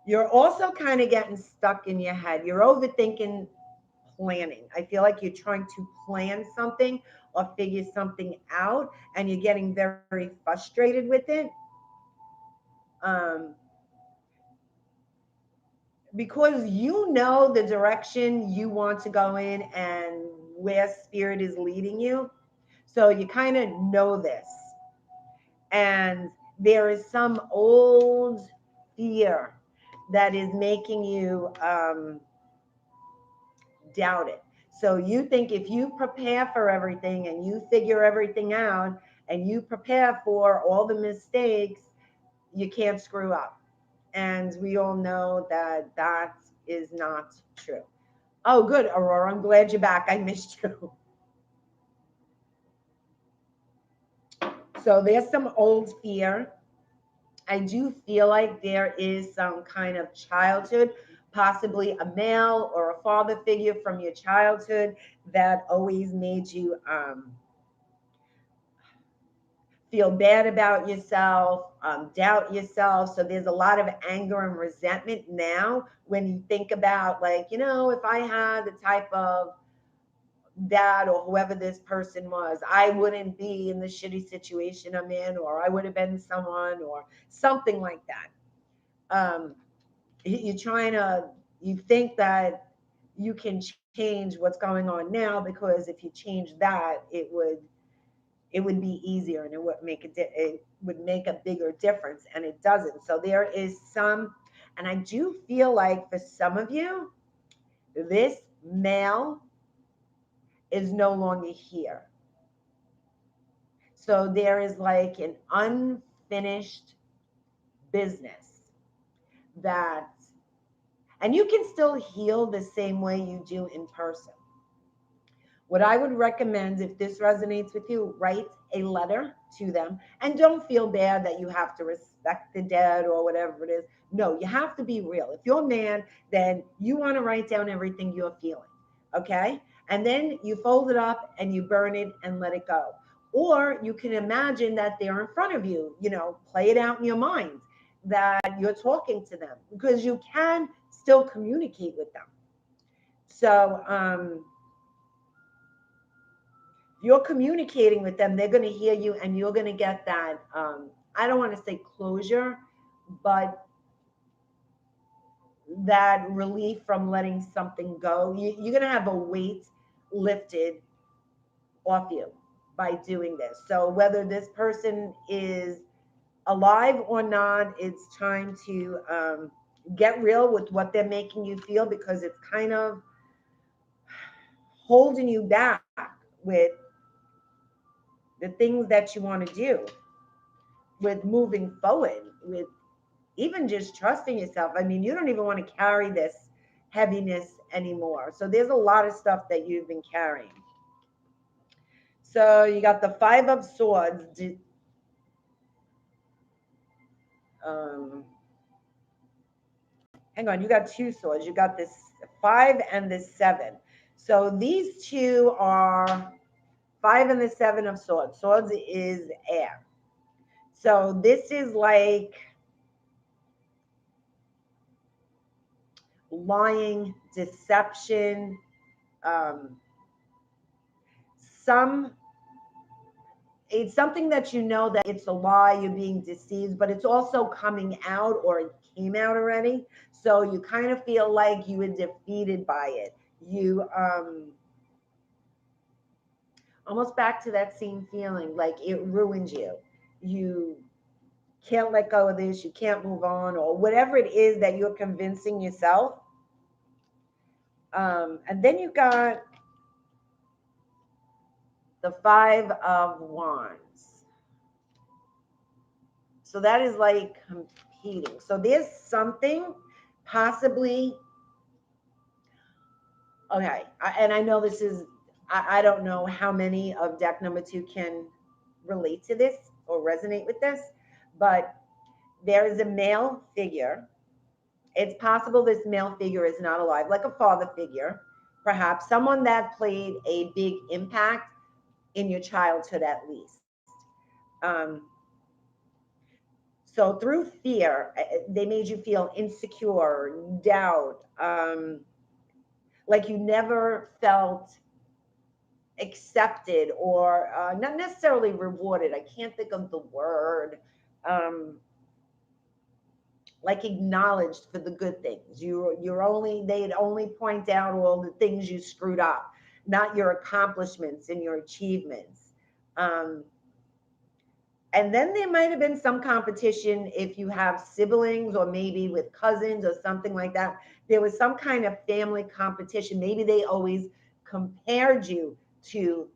You're also kind of getting stuck in your head. You're overthinking planning. I feel like you're trying to plan something or figure something out, and you're getting very frustrated with it. Um, because you know the direction you want to go in and where spirit is leading you. So you kind of know this. And there is some old fear that is making you doubt it. So you think if you prepare for everything and you figure everything out and you prepare for all the mistakes, you can't screw up. And we all know that that is not true. Oh, good, Aurora. I'm glad you're back. I missed you. So there's some old fear. I do feel like there is some kind of childhood, possibly a male or a father figure from your childhood that always made you feel bad about yourself, doubt yourself. So there's a lot of anger and resentment now when you think about, like, if I had the type of dad or whoever this person was, I wouldn't be in the shitty situation I'm in, or I would have been someone, or something like that. Um, you're trying to, you think that you can change what's going on now, because if you change that, it would be easier, and it would make a bigger difference, and it doesn't. So there is some, and I do feel like for some of you, this male is no longer here. So there is like an unfinished business that, and you can still heal the same way you do in person. What I would recommend, if this resonates with you, write a letter to them, and don't feel bad that you have to respect the dead or whatever it is. No, you have to be real. If you're a man, then you want to write down everything you're feeling. Okay. And then you fold it up and you burn it and let it go. Or you can imagine that they're in front of you, play it out in your mind that you're talking to them, because you can still communicate with them. So, you're communicating with them, they're going to hear you, and you're going to get that, I don't want to say closure, but that relief from letting something go. You're going to have a weight lifted off you by doing this. So whether this person is alive or not, it's time to get real with what they're making you feel, because it's kind of holding you back with the things that you want to do, with moving forward, with even just trusting yourself. I mean, you don't even want to carry this heaviness anymore. So there's a lot of stuff that you've been carrying. So you got the Five of Swords. Um, Hang on, you got two swords. You got this five and this seven. So these two are five and the seven of swords. Swords is air. So this is like lying, deception, um, some it's something that you know that it's a lie, you're being deceived, but it's also coming out, or it came out already. So you kind of feel like you were defeated by it. You almost back to that same feeling, like it ruined you. You can't let go of this, you can't move on, or whatever it is that you're convincing yourself. And then you got the Five of Wands. So that is like competing. So there's something possibly, okay, and I know this is, I don't know how many of deck number two can relate to this or resonate with this, but there is a male figure. It's possible this male figure is not alive, like a father figure, perhaps someone that played a big impact in your childhood at least. Um, so through fear, they made you feel insecure, doubt, like you never felt accepted or not necessarily rewarded. I can't think of the word. Um, like acknowledged for the good things. You're only they'd only point out all the things you screwed up, not your accomplishments and your achievements. Um, and then there might have been some competition if you have siblings or maybe with cousins or something like that. There was some kind of family competition. Maybe they always compared you to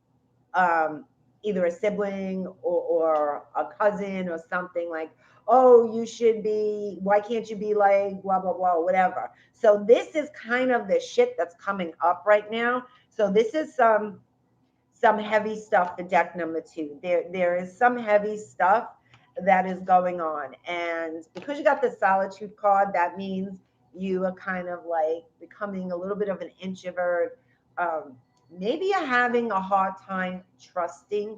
um, either a sibling or a cousin or something like, oh, you should be, why can't you be like blah, blah, blah, whatever. So this is kind of the shit that's coming up right now. So this is some heavy stuff for deck number two. There is some heavy stuff that is going on. And because you got the solitude card, that means you are kind of like becoming a little bit of an introvert. Maybe you're having a hard time trusting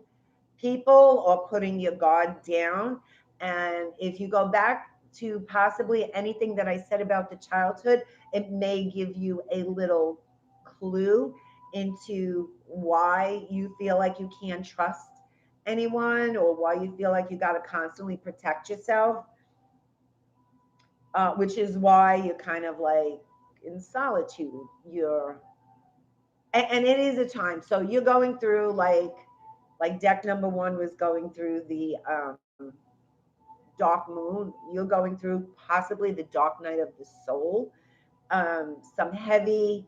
people or putting your guard down. And if you go back to possibly anything that I said about the childhood, it may give you a little clue into why you feel like you can't trust anyone or why you feel like you got to constantly protect yourself, which is why you're kind of like in solitude. And it is a time. So you're going through like deck number one was going through the dark moon. You're going through possibly the dark night of the soul. Some heavy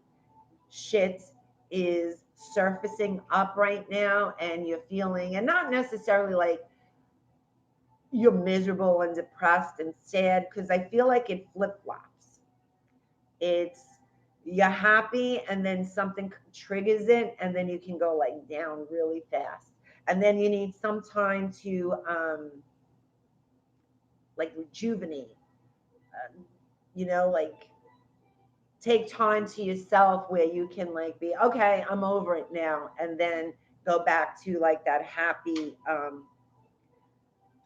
shit is surfacing up right now, and you're feeling, and not necessarily like you're miserable and depressed and sad, because I feel like it flip flops. It's you're happy, and then something triggers it, and then you can go like down really fast, and then you need some time to like rejuvenate, uh, like take time to yourself where you can like be okay, I'm over it now, and then go back to like that happy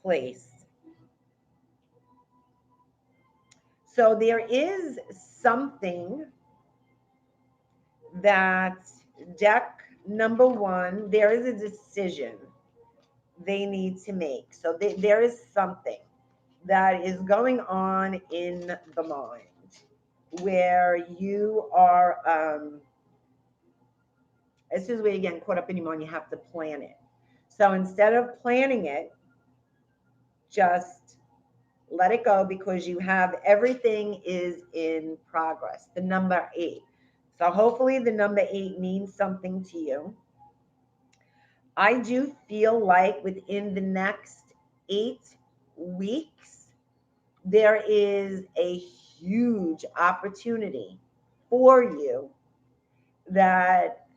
place. So there is something that deck number one, there is a decision they need to make. So there is something that is going on in the mind where you are this is where you get caught up in your mind. You have to plan it. So instead of planning it, just let it go, because you have everything is in progress. The number eight. So hopefully the number eight means something to you. I do feel like within the next 8 weeks, there is a huge opportunity for you that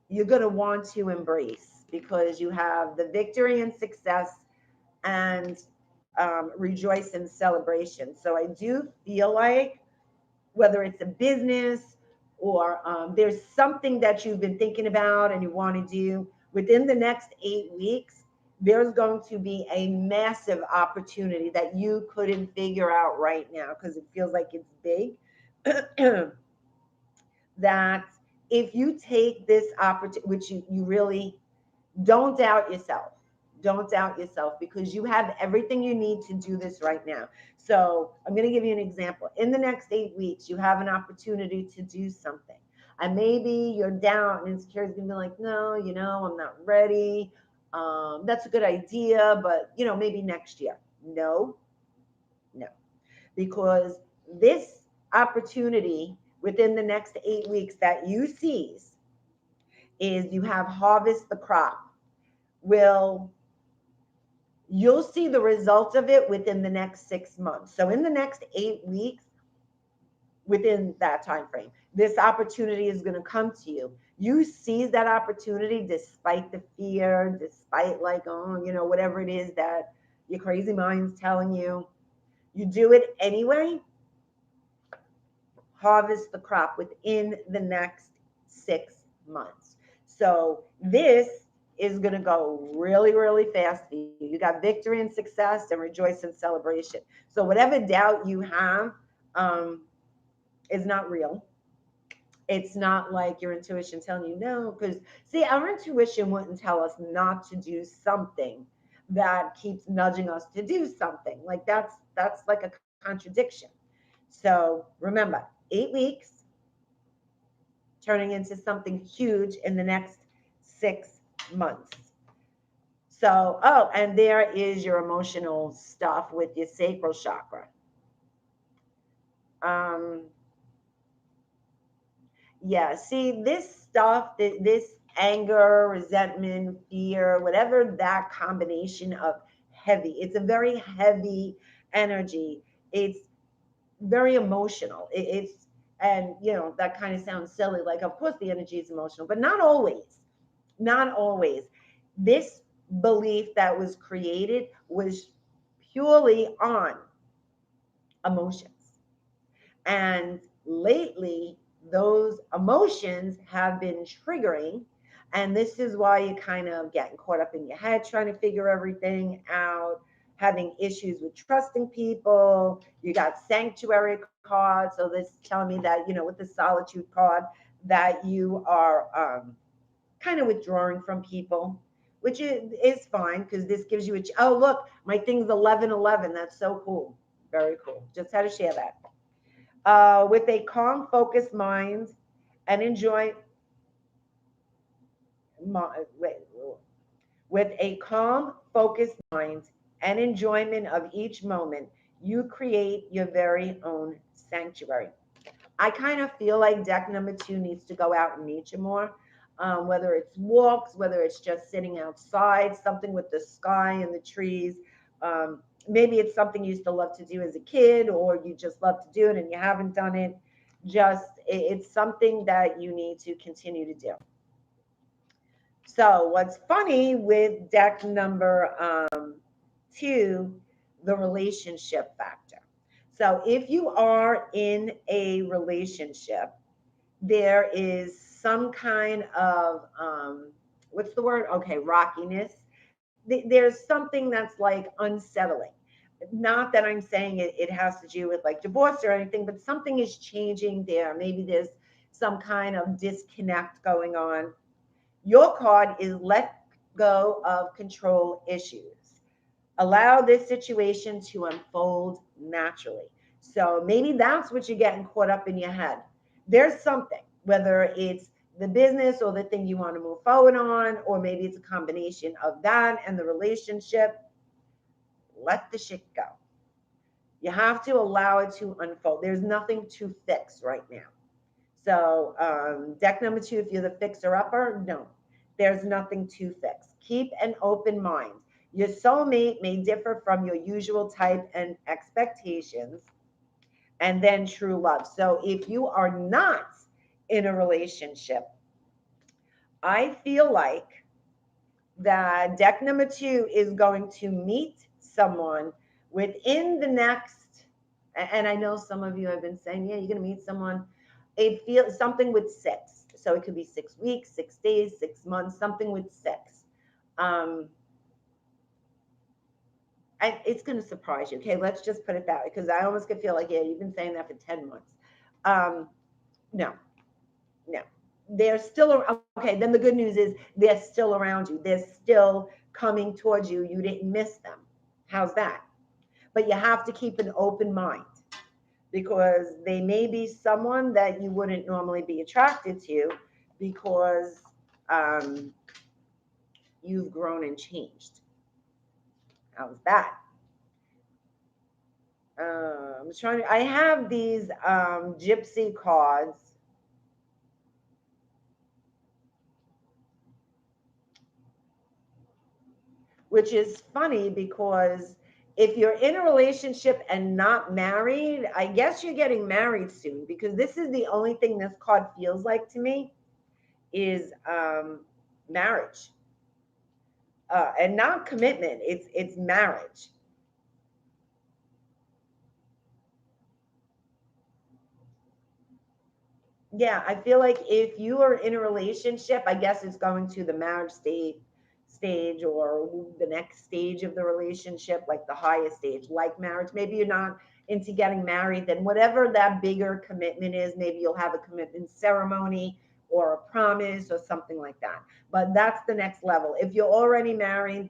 you're going to want to embrace, because you have the victory and success and rejoice in celebration. So I do feel like whether it's a business or there's something that you've been thinking about and you want to do within the next 8 weeks, there's going to be a massive opportunity that you couldn't figure out right now because it feels like it's big. That if you take this opportunity, which you really don't doubt yourself. Don't doubt yourself, because you have everything you need to do this right now. So I'm going to give you an example. In the next 8 weeks, you have an opportunity to do something. And maybe you're down and insecure is going to be like, no, I'm not ready. That's a good idea, but maybe next year. No, no, because this opportunity within the next 8 weeks that you seize is you have harvest the crop. Will You'll see the results of it within the next 6 months. So in the next 8 weeks, within that time frame, this opportunity is going to come to you. You seize that opportunity despite the fear, despite like, oh, whatever it is that your crazy mind's telling you. You do it anyway. Harvest the crop within the next 6 months. So this is going to go really, really fast for you. You got victory and success and rejoice and celebration. So whatever doubt you have is not real. It's not like your intuition telling you no, because see, our intuition wouldn't tell us not to do something that keeps nudging us to do something. Like that's like a contradiction. So remember, 8 weeks turning into something huge in the next 6 months. So, oh, and there is your emotional stuff with your sacral chakra. Um, yeah, see, this stuff, this anger, resentment, fear, whatever that combination of heavy, it's a very heavy energy. It's very emotional. It's, and that kind of sounds silly. Like, of course, the energy is emotional, but not always. Not always. This belief that was created was purely on emotions. And lately, those emotions have been triggering. And this is why you're kind of getting caught up in your head, trying to figure everything out, having issues with trusting people. You got sanctuary cards. So this telling me that, with the solitude card, that you are kind of withdrawing from people, which is fine because this gives you oh, look, my thing's 1111. That's so cool. Very cool. Just had to share that. With a calm, focused mind and enjoy. Wait, with a calm, focused mind and enjoyment of each moment, you create your very own sanctuary. I kind of feel like deck number 2 needs to go out in nature more, whether it's walks, whether it's just sitting outside, something with the sky and the trees. Maybe it's something you used to love to do as a kid, or you just love to do it and you haven't done it. It's something that you need to continue to do. So, what's funny with deck number 2, the relationship factor. So, if you are in a relationship, there is some kind of what's the word? Okay, rockiness. There's something that's like unsettling. Not that I'm saying it has to do with like divorce or anything, but something is changing there. Maybe there's some kind of disconnect going on. Your card is let go of control issues. Allow this situation to unfold naturally. So maybe that's what you're getting caught up in your head. There's something, whether it's the business or the thing you want to move forward on, or maybe it's a combination of that and the relationship. Let the shit go. You have to allow it to unfold. There's nothing to fix right now. So, deck number 2, if you're the fixer upper, no, there's nothing to fix. Keep an open mind. Your soulmate may differ from your usual type and expectations, and then true love. So, if you are not in a relationship, I feel like that deck number 2 is going to meet someone within the next, and I know some of you have been saying, yeah, you're going to meet someone. It feels something with 6. So it could be 6 weeks, 6 days, 6 months, something with 6. Um, it's going to surprise you. Okay, let's just put it that way, because I almost could feel like, yeah, you've been saying that for 10 months. No, no. They're still okay. Then the good news is they're still around you. They're still coming towards you. You didn't miss them. How's that? But you have to keep an open mind, because they may be someone that you wouldn't normally be attracted to, because um, you've grown and changed. How's that? I'm trying to, I have these gypsy cards, which is funny because if you're in a relationship and not married, I guess you're getting married soon, because this is the only thing this card feels like to me is marriage, and not commitment. It's marriage. Yeah, I feel like if you are in a relationship, I guess it's going to the marriage stage, or the next stage of the relationship, like the highest stage, like marriage. Maybe you're not into getting married, then whatever that bigger commitment is, maybe you'll have a commitment ceremony or a promise or something like that. But that's the next level. If you're already married,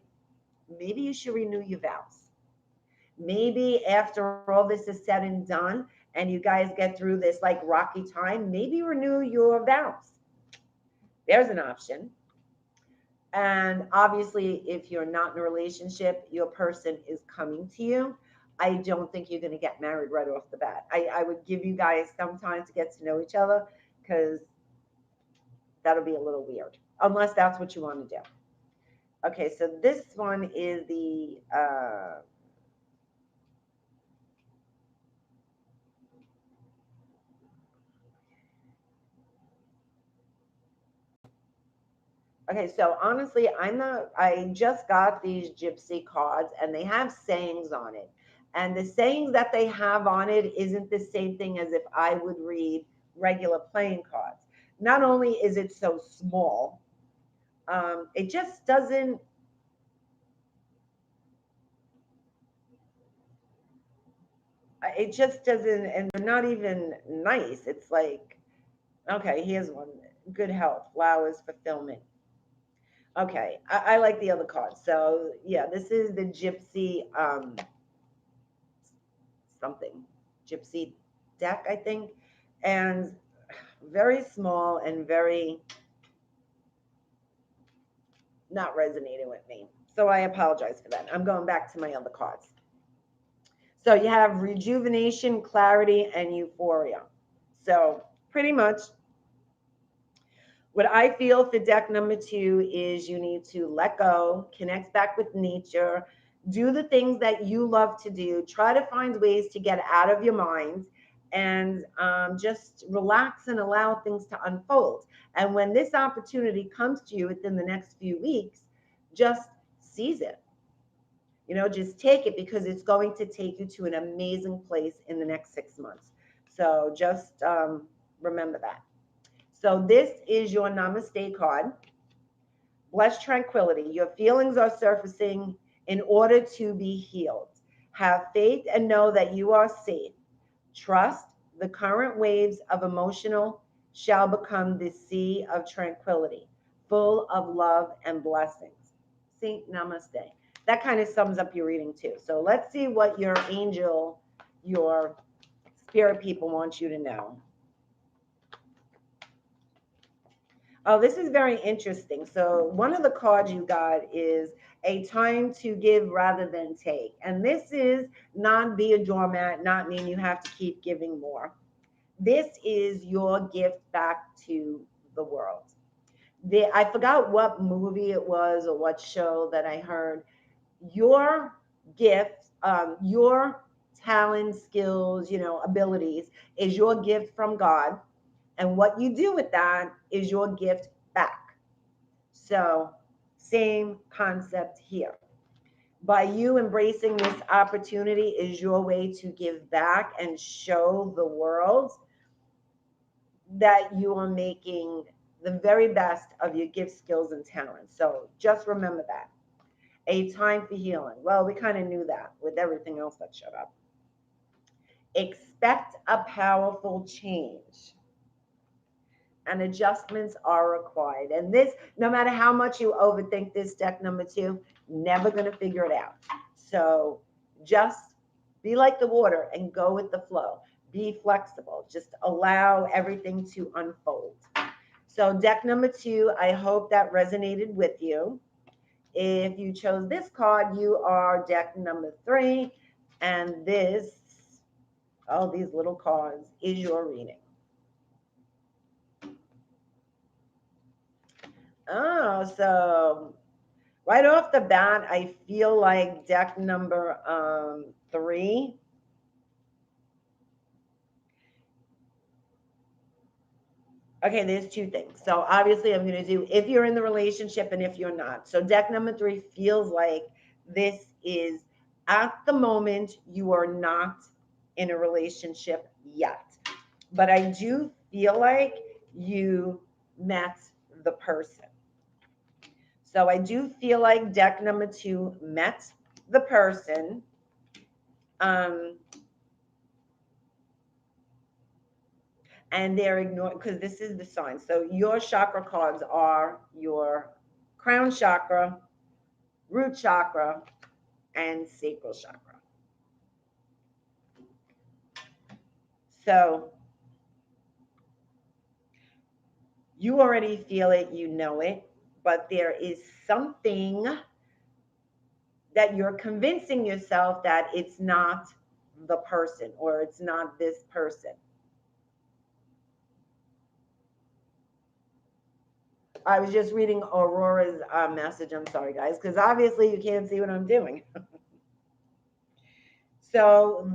maybe you should renew your vows. Maybe after all this is said and done and you guys get through this like rocky time, maybe renew your vows. There's an option. And obviously, if you're not in a relationship, your person is coming to you. I don't think you're going to get married right off the bat. I would give you guys some time to get to know each other because that'll be a little weird, unless that's what you want to do. Okay, so this one is the okay, so honestly, I just got these gypsy cards and they have sayings on it. And the sayings that they have on it isn't the same thing as if I would read regular playing cards. Not only is it so small, it just doesn't, and they're not even nice. It's like, okay, here's one: good health, flowers, fulfillment. Okay, I like the other cards. So yeah, this is the gypsy something, gypsy deck, I think, and very small and very not resonating with me. So I apologize for that. I'm going back to my other cards. So you have rejuvenation, clarity, and euphoria. So pretty much what I feel for deck number 2 is you need to let go, connect back with nature, do the things that you love to do, try to find ways to get out of your mind and just relax and allow things to unfold. And when this opportunity comes to you within the next few weeks, just seize it. Just take it because it's going to take you to an amazing place in the next 6 months. So just remember that. So this is your namaste card. Bless tranquility. Your feelings are surfacing in order to be healed. Have faith and know that you are safe. Trust the current waves of emotional shall become the sea of tranquility, full of love and blessings. See, namaste. That kind of sums up your reading too. So let's see what your angel, your spirit people want you to know. Oh, this is very interesting. So one of the cards you got is a time to give rather than take. And this is not be a doormat, not mean you have to keep giving more. This is your gift back to the world. I forgot what movie it was or what show that I heard. Your gift, your talent, skills, abilities is your gift from God. And what you do with that is your gift back. So, same concept here. By you embracing this opportunity is your way to give back and show the world that you are making the very best of your gift, skills, and talents. So just remember that. A time for healing. Well, we kind of knew that with everything else that showed up. Expect a powerful change. And adjustments are required. And this, no matter how much you overthink this deck number 2, never going to figure it out. So just be like the water and go with the flow. Be flexible. Just allow everything to unfold. So deck number 2, I hope that resonated with you. If you chose this card, you are deck number 3. And this, all these little cards, is your reading. Oh, so right off the bat, I feel like deck number 3. Okay, there's 2 things. So obviously I'm going to do if you're in the relationship and if you're not. So deck number 3 feels like this is at the moment you are not in a relationship yet. But I do feel like you met the person. So I do feel like deck number 2 met the person. and they're ignoring, because this is the sign. So your chakra cards are your crown chakra, root chakra, and sacral chakra. So you already feel it, you know it, but there is something that you're convincing yourself that it's not the person, or it's not this person. I was just reading Aurora's message. I'm sorry, guys, because obviously you can't see what I'm doing. So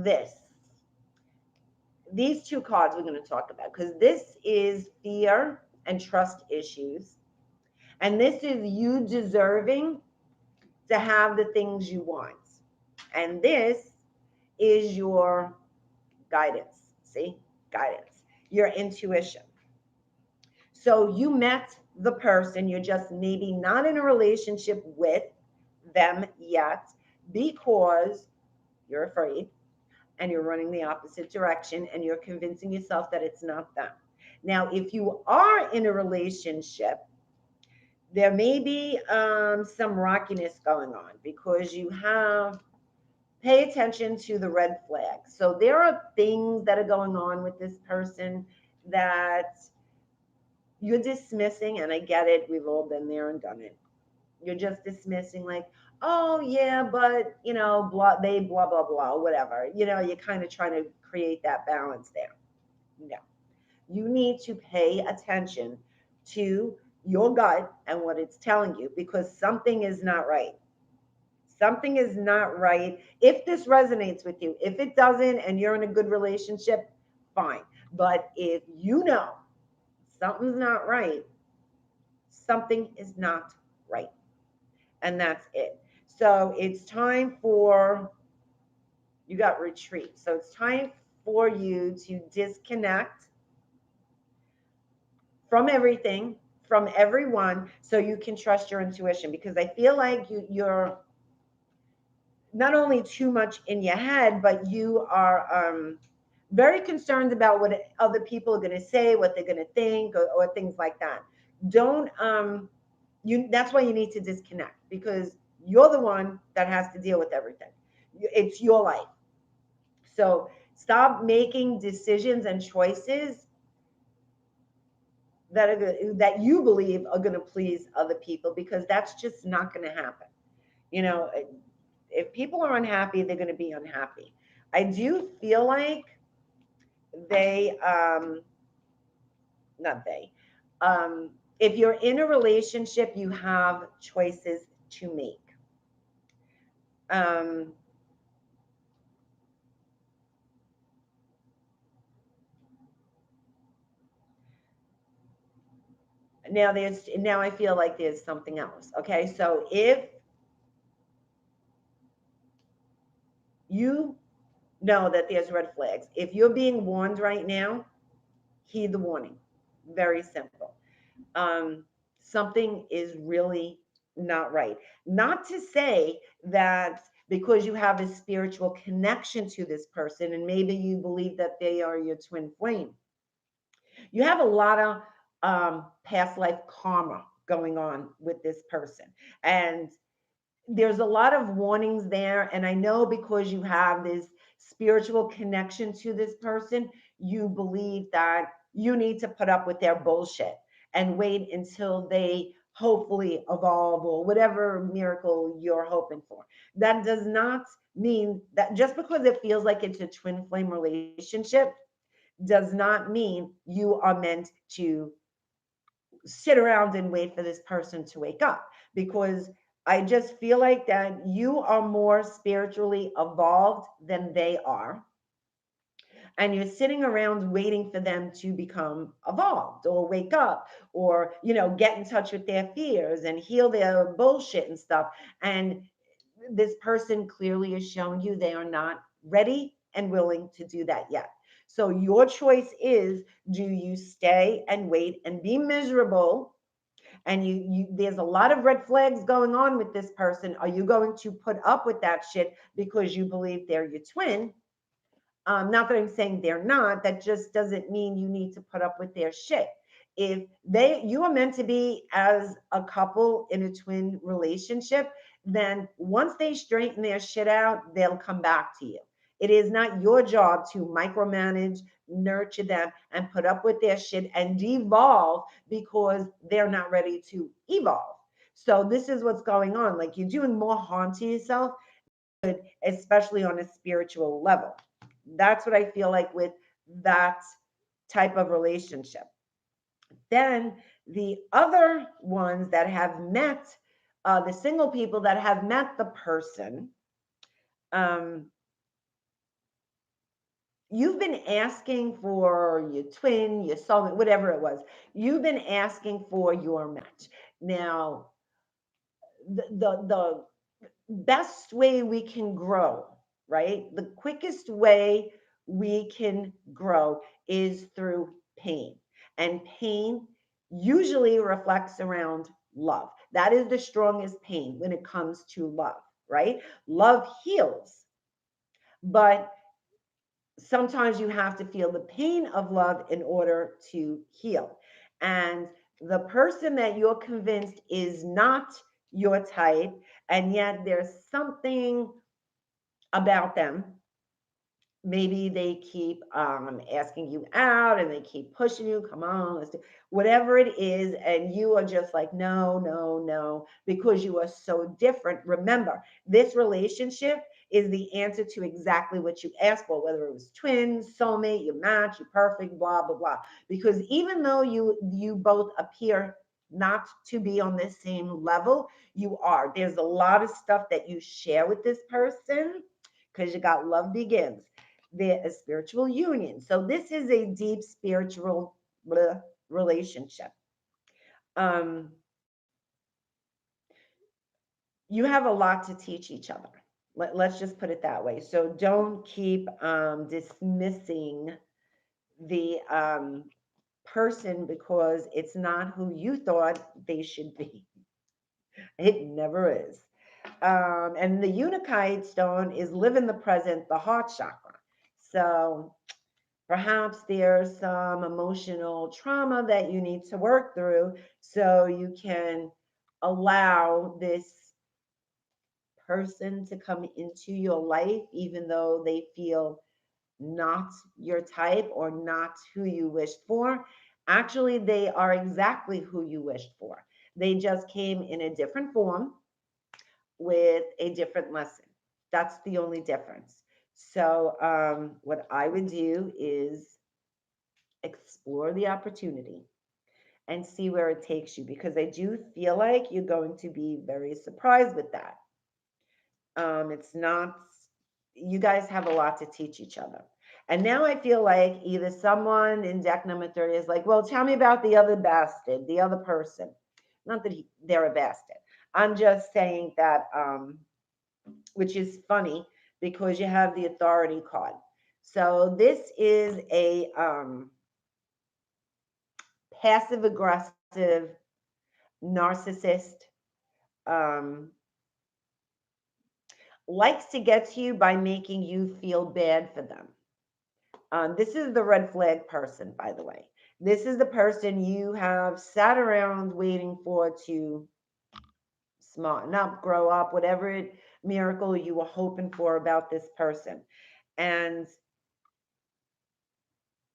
these two cards we're going to talk about, because this is fear and trust issues. And this is you deserving to have the things you want. And this is your guidance. See? Guidance. Your intuition. So you met the person, you're just maybe not in a relationship with them yet because you're afraid and you're running the opposite direction and you're convincing yourself that it's not them. Now, if you are in a relationship, there may be some rockiness going on because you have pay attention to the red flags. So there are things that are going on with this person that you're dismissing, and I get it, we've all been there and done it. You're just dismissing, like, oh yeah, but you know, blah, they blah blah blah, whatever. You know, you're kind of trying to create that balance there. No, you need to pay attention to your gut and what it's telling you, because something is not right. Something is not right. If this resonates with you, if it doesn't and you're in a good relationship, fine. But if you know something's not right, something is not right. And that's it. So it's time for, you got retreat. So it's time for you to disconnect from everything, from everyone, so you can trust your intuition. Because I feel like you're not only too much in your head, but you are very concerned about what other people are going to say, what they're going to think, or things like that. Don't you? That's why you need to disconnect, because you're the one that has to deal with everything. It's your life. So stop making decisions and choices that are that you believe are going to please other people, because that's just not going to happen. You know, if people are unhappy, they're going to be unhappy. I do feel like they, not they, if you're in a relationship, you have choices to make. Um, now I feel like there's something else. Okay, so if you know that there's red flags, if you're being warned right now, heed the warning. Very simple. Something is really not right. Not to say that because you have a spiritual connection to this person and maybe you believe that they are your twin flame, you have a lot of past life karma going on with this person. And there's a lot of warnings there. And I know because you have this spiritual connection to this person, you believe that you need to put up with their bullshit and wait until they hopefully evolve or whatever miracle you're hoping for. That does not mean that just because it feels like it's a twin flame relationship does not mean you are meant to sit around and wait for this person to wake up, because I just feel like that you are more spiritually evolved than they are. And you're sitting around waiting for them to become evolved or wake up or, you know, get in touch with their fears and heal their bullshit and stuff. And this person clearly is showing you they are not ready and willing to do that yet. So your choice is, do you stay and wait and be miserable, and you there's a lot of red flags going on with this person? Are you going to put up with that shit because you believe they're your twin? Not that I'm saying they're not, that just doesn't mean you need to put up with their shit. If you are meant to be as a couple in a twin relationship, then once they straighten their shit out, they'll come back to you. It is not your job to micromanage, nurture them, and put up with their shit and devolve because they're not ready to evolve. So this is what's going on. Like, you're doing more harm to yourself, especially on a spiritual level. That's what I feel like with that type of relationship. Then the other ones that have met, the single people that have met the person, um, you've been asking for your twin, your soulmate, whatever it was. You've been asking for your match. Now, the best way we can grow, right? The quickest way we can grow is through pain. And pain usually reflects around love. That is the strongest pain when it comes to love, right? Love heals, but sometimes you have to feel the pain of love in order to heal. And the person that you're convinced is not your type, and yet there's something about them. Maybe they keep asking you out and they keep pushing you, come on, let's do whatever it is. And you are just like, no, no, no, because you are so different. Remember, this relationship is the answer to exactly what you asked for, whether it was twins, soulmate, your match, your perfect, blah, blah, blah. Because even though you both appear not to be on the same level, you are. There's a lot of stuff that you share with this person because you got love begins. They're a spiritual union. So this is a deep spiritual relationship. Um, you have a lot to teach each other. Let's just put it that way. So don't keep dismissing the person because it's not who you thought they should be. It never is. And the Unakite stone is live in the present, the heart chakra. So perhaps there's some emotional trauma that you need to work through so you can allow this person to come into your life, even though they feel not your type or not who you wished for. Actually, they are exactly who you wished for. They just came in a different form with a different lesson. That's the only difference. So, what I would do is explore the opportunity and see where it takes you, because I do feel like you're going to be very surprised with that. It's not, you guys have a lot to teach each other. And now I feel like either someone in deck number 30 is like, well, tell me about the other bastard, the other person. Not that they're a bastard. I'm just saying that, which is funny because you have the authority card. So this is a passive aggressive narcissist, um, likes to get to you by making you feel bad for them. This is the red flag person, by the way. This is the person you have sat around waiting for to smarten up, grow up, whatever miracle you were hoping for about this person. And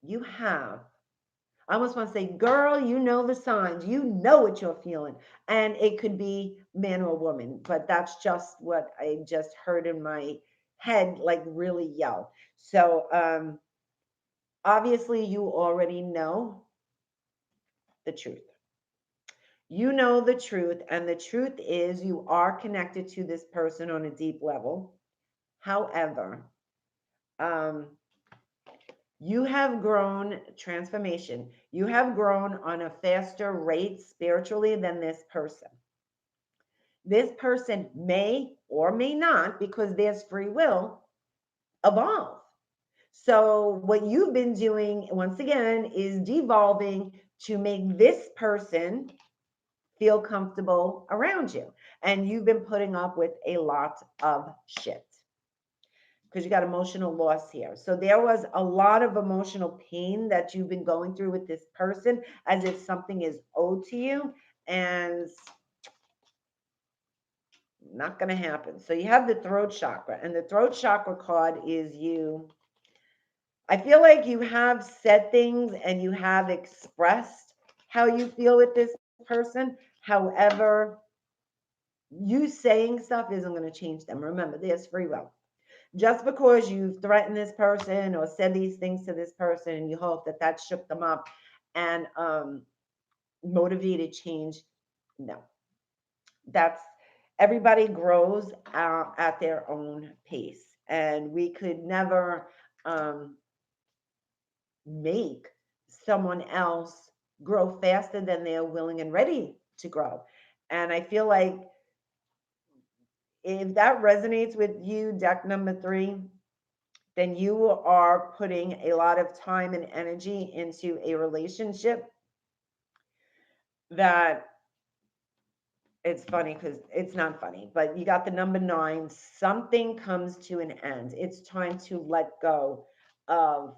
you have, I almost want to say, girl, you know the signs. You know what you're feeling. And it could be man or woman, but that's just what I just heard in my head, like really yell. So obviously you already know the truth. You know the truth, and the truth is you are connected to this person on a deep level. However, um, you have grown transformation. You have grown on a faster rate spiritually than this person. This person may or may not, because there's free will, evolve. So, what you've been doing, once again, is devolving to make this person feel comfortable around you. And you've been putting up with a lot of shit. because you got emotional loss here. So there was a lot of emotional pain that you've been going through with this person, as if something is owed to you, and not going to happen. So you have the throat chakra, and the throat chakra card is you. I feel like you have said things and you have expressed how you feel with this person. However, you saying stuff isn't going to change them. Remember, there's free will. Just because you've threatened this person or said these things to this person and you hope that that shook them up and motivated change, no. That's everybody grows at their own pace, and we could never um, make someone else grow faster than they're willing and ready to grow. And I feel like if that resonates with you, deck number 3, then you are putting a lot of time and energy into a relationship that, it's funny because it's not funny, but you got the number 9. Something comes to an end. It's time to let go of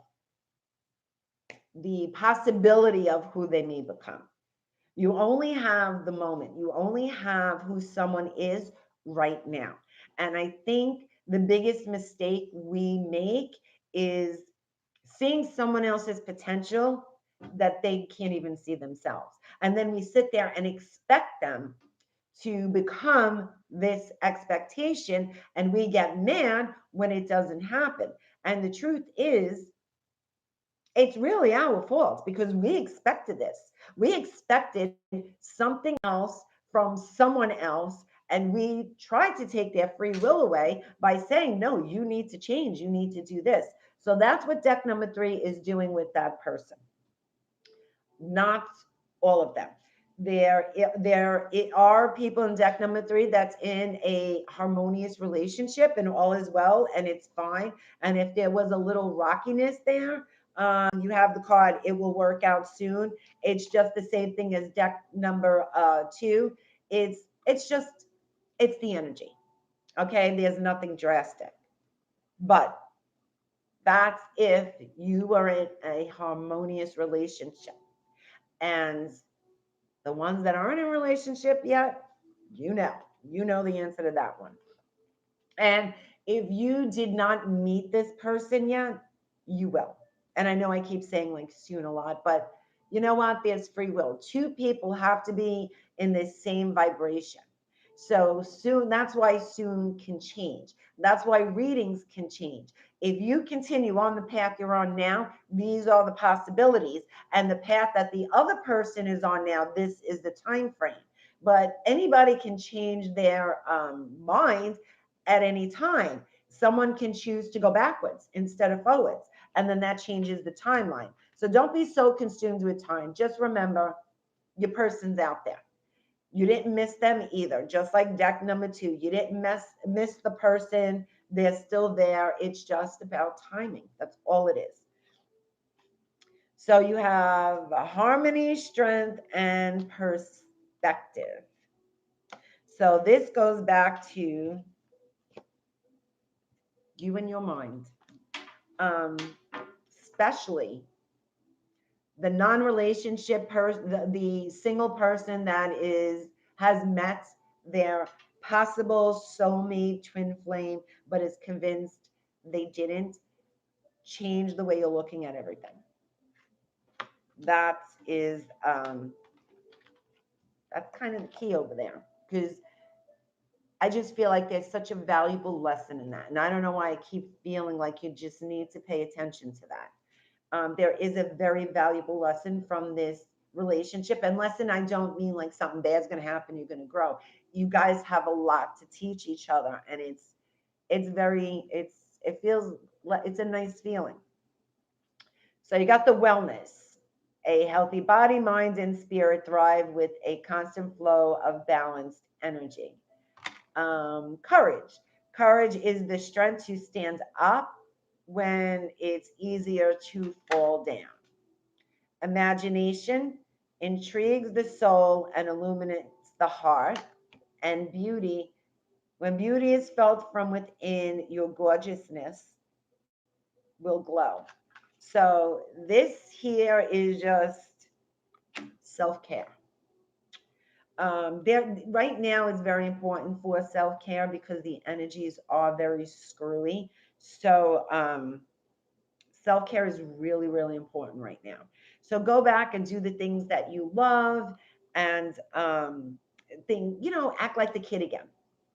the possibility of who they may become. You only have the moment. You only have who someone is right now. And I think the biggest mistake we make is seeing someone else's potential that they can't even see themselves. And then we sit there and expect them to become this expectation, and we get mad when it doesn't happen. And the truth is, it's really our fault because we expected this. We expected something else from someone else, and we tried to take their free will away by saying, no, you need to change, you need to do this. So that's what deck number 3 is doing with that person. Not all of them. There are people in deck number 3 that's in a harmonious relationship and all is well and it's fine. And if there was a little rockiness there, you have the card, it will work out soon. It's just the same thing as deck number 2. It's just, it's the energy. Okay, there's nothing drastic. But that's if you are in a harmonious relationship. And the ones that aren't in a relationship yet, you know the answer to that one. And if you did not meet this person yet, you will. And I know I keep saying like soon a lot, but you know what? There's free will. Two people have to be in this same vibration. So soon, that's why soon can change. That's why readings can change. If you continue on the path you're on now, these are the possibilities. And the path that the other person is on now, this is the time frame. But anybody can change their mind at any time. Someone can choose to go backwards instead of forwards, and then that changes the timeline. So don't be so consumed with time. Just remember your person's out there. You didn't miss them either. Just like deck number 2, you didn't miss the person. They're still there. It's just about timing. That's all it is. So you have harmony, strength, and perspective. So this goes back to you and your mind, especially the non-relationship person, the single person that has met their possible soulmate twin flame, but is convinced they didn't. Change the way you're looking at everything. That is that's kind of the key over there, because I just feel like there's such a valuable lesson in that, and I don't know why I keep feeling like you just need to pay attention to that. There is a very valuable lesson from this relationship. And lesson, I don't mean like something bad's going to happen, you're going to grow. You guys have a lot to teach each other, and it feels like it's a nice feeling. So you got the wellness. A healthy body, mind, and spirit thrive with a constant flow of balanced energy. Courage. Courage is the strength to stand up when it's easier to fall down. Imagination intrigues the soul and illuminates the heart. And beauty When beauty is felt from within, your gorgeousness will glow. So this here is just self-care. There right now is very important for self-care because the energies are very screwy. So self-care is really, really important right now. So go back and do the things that you love and act like the kid again.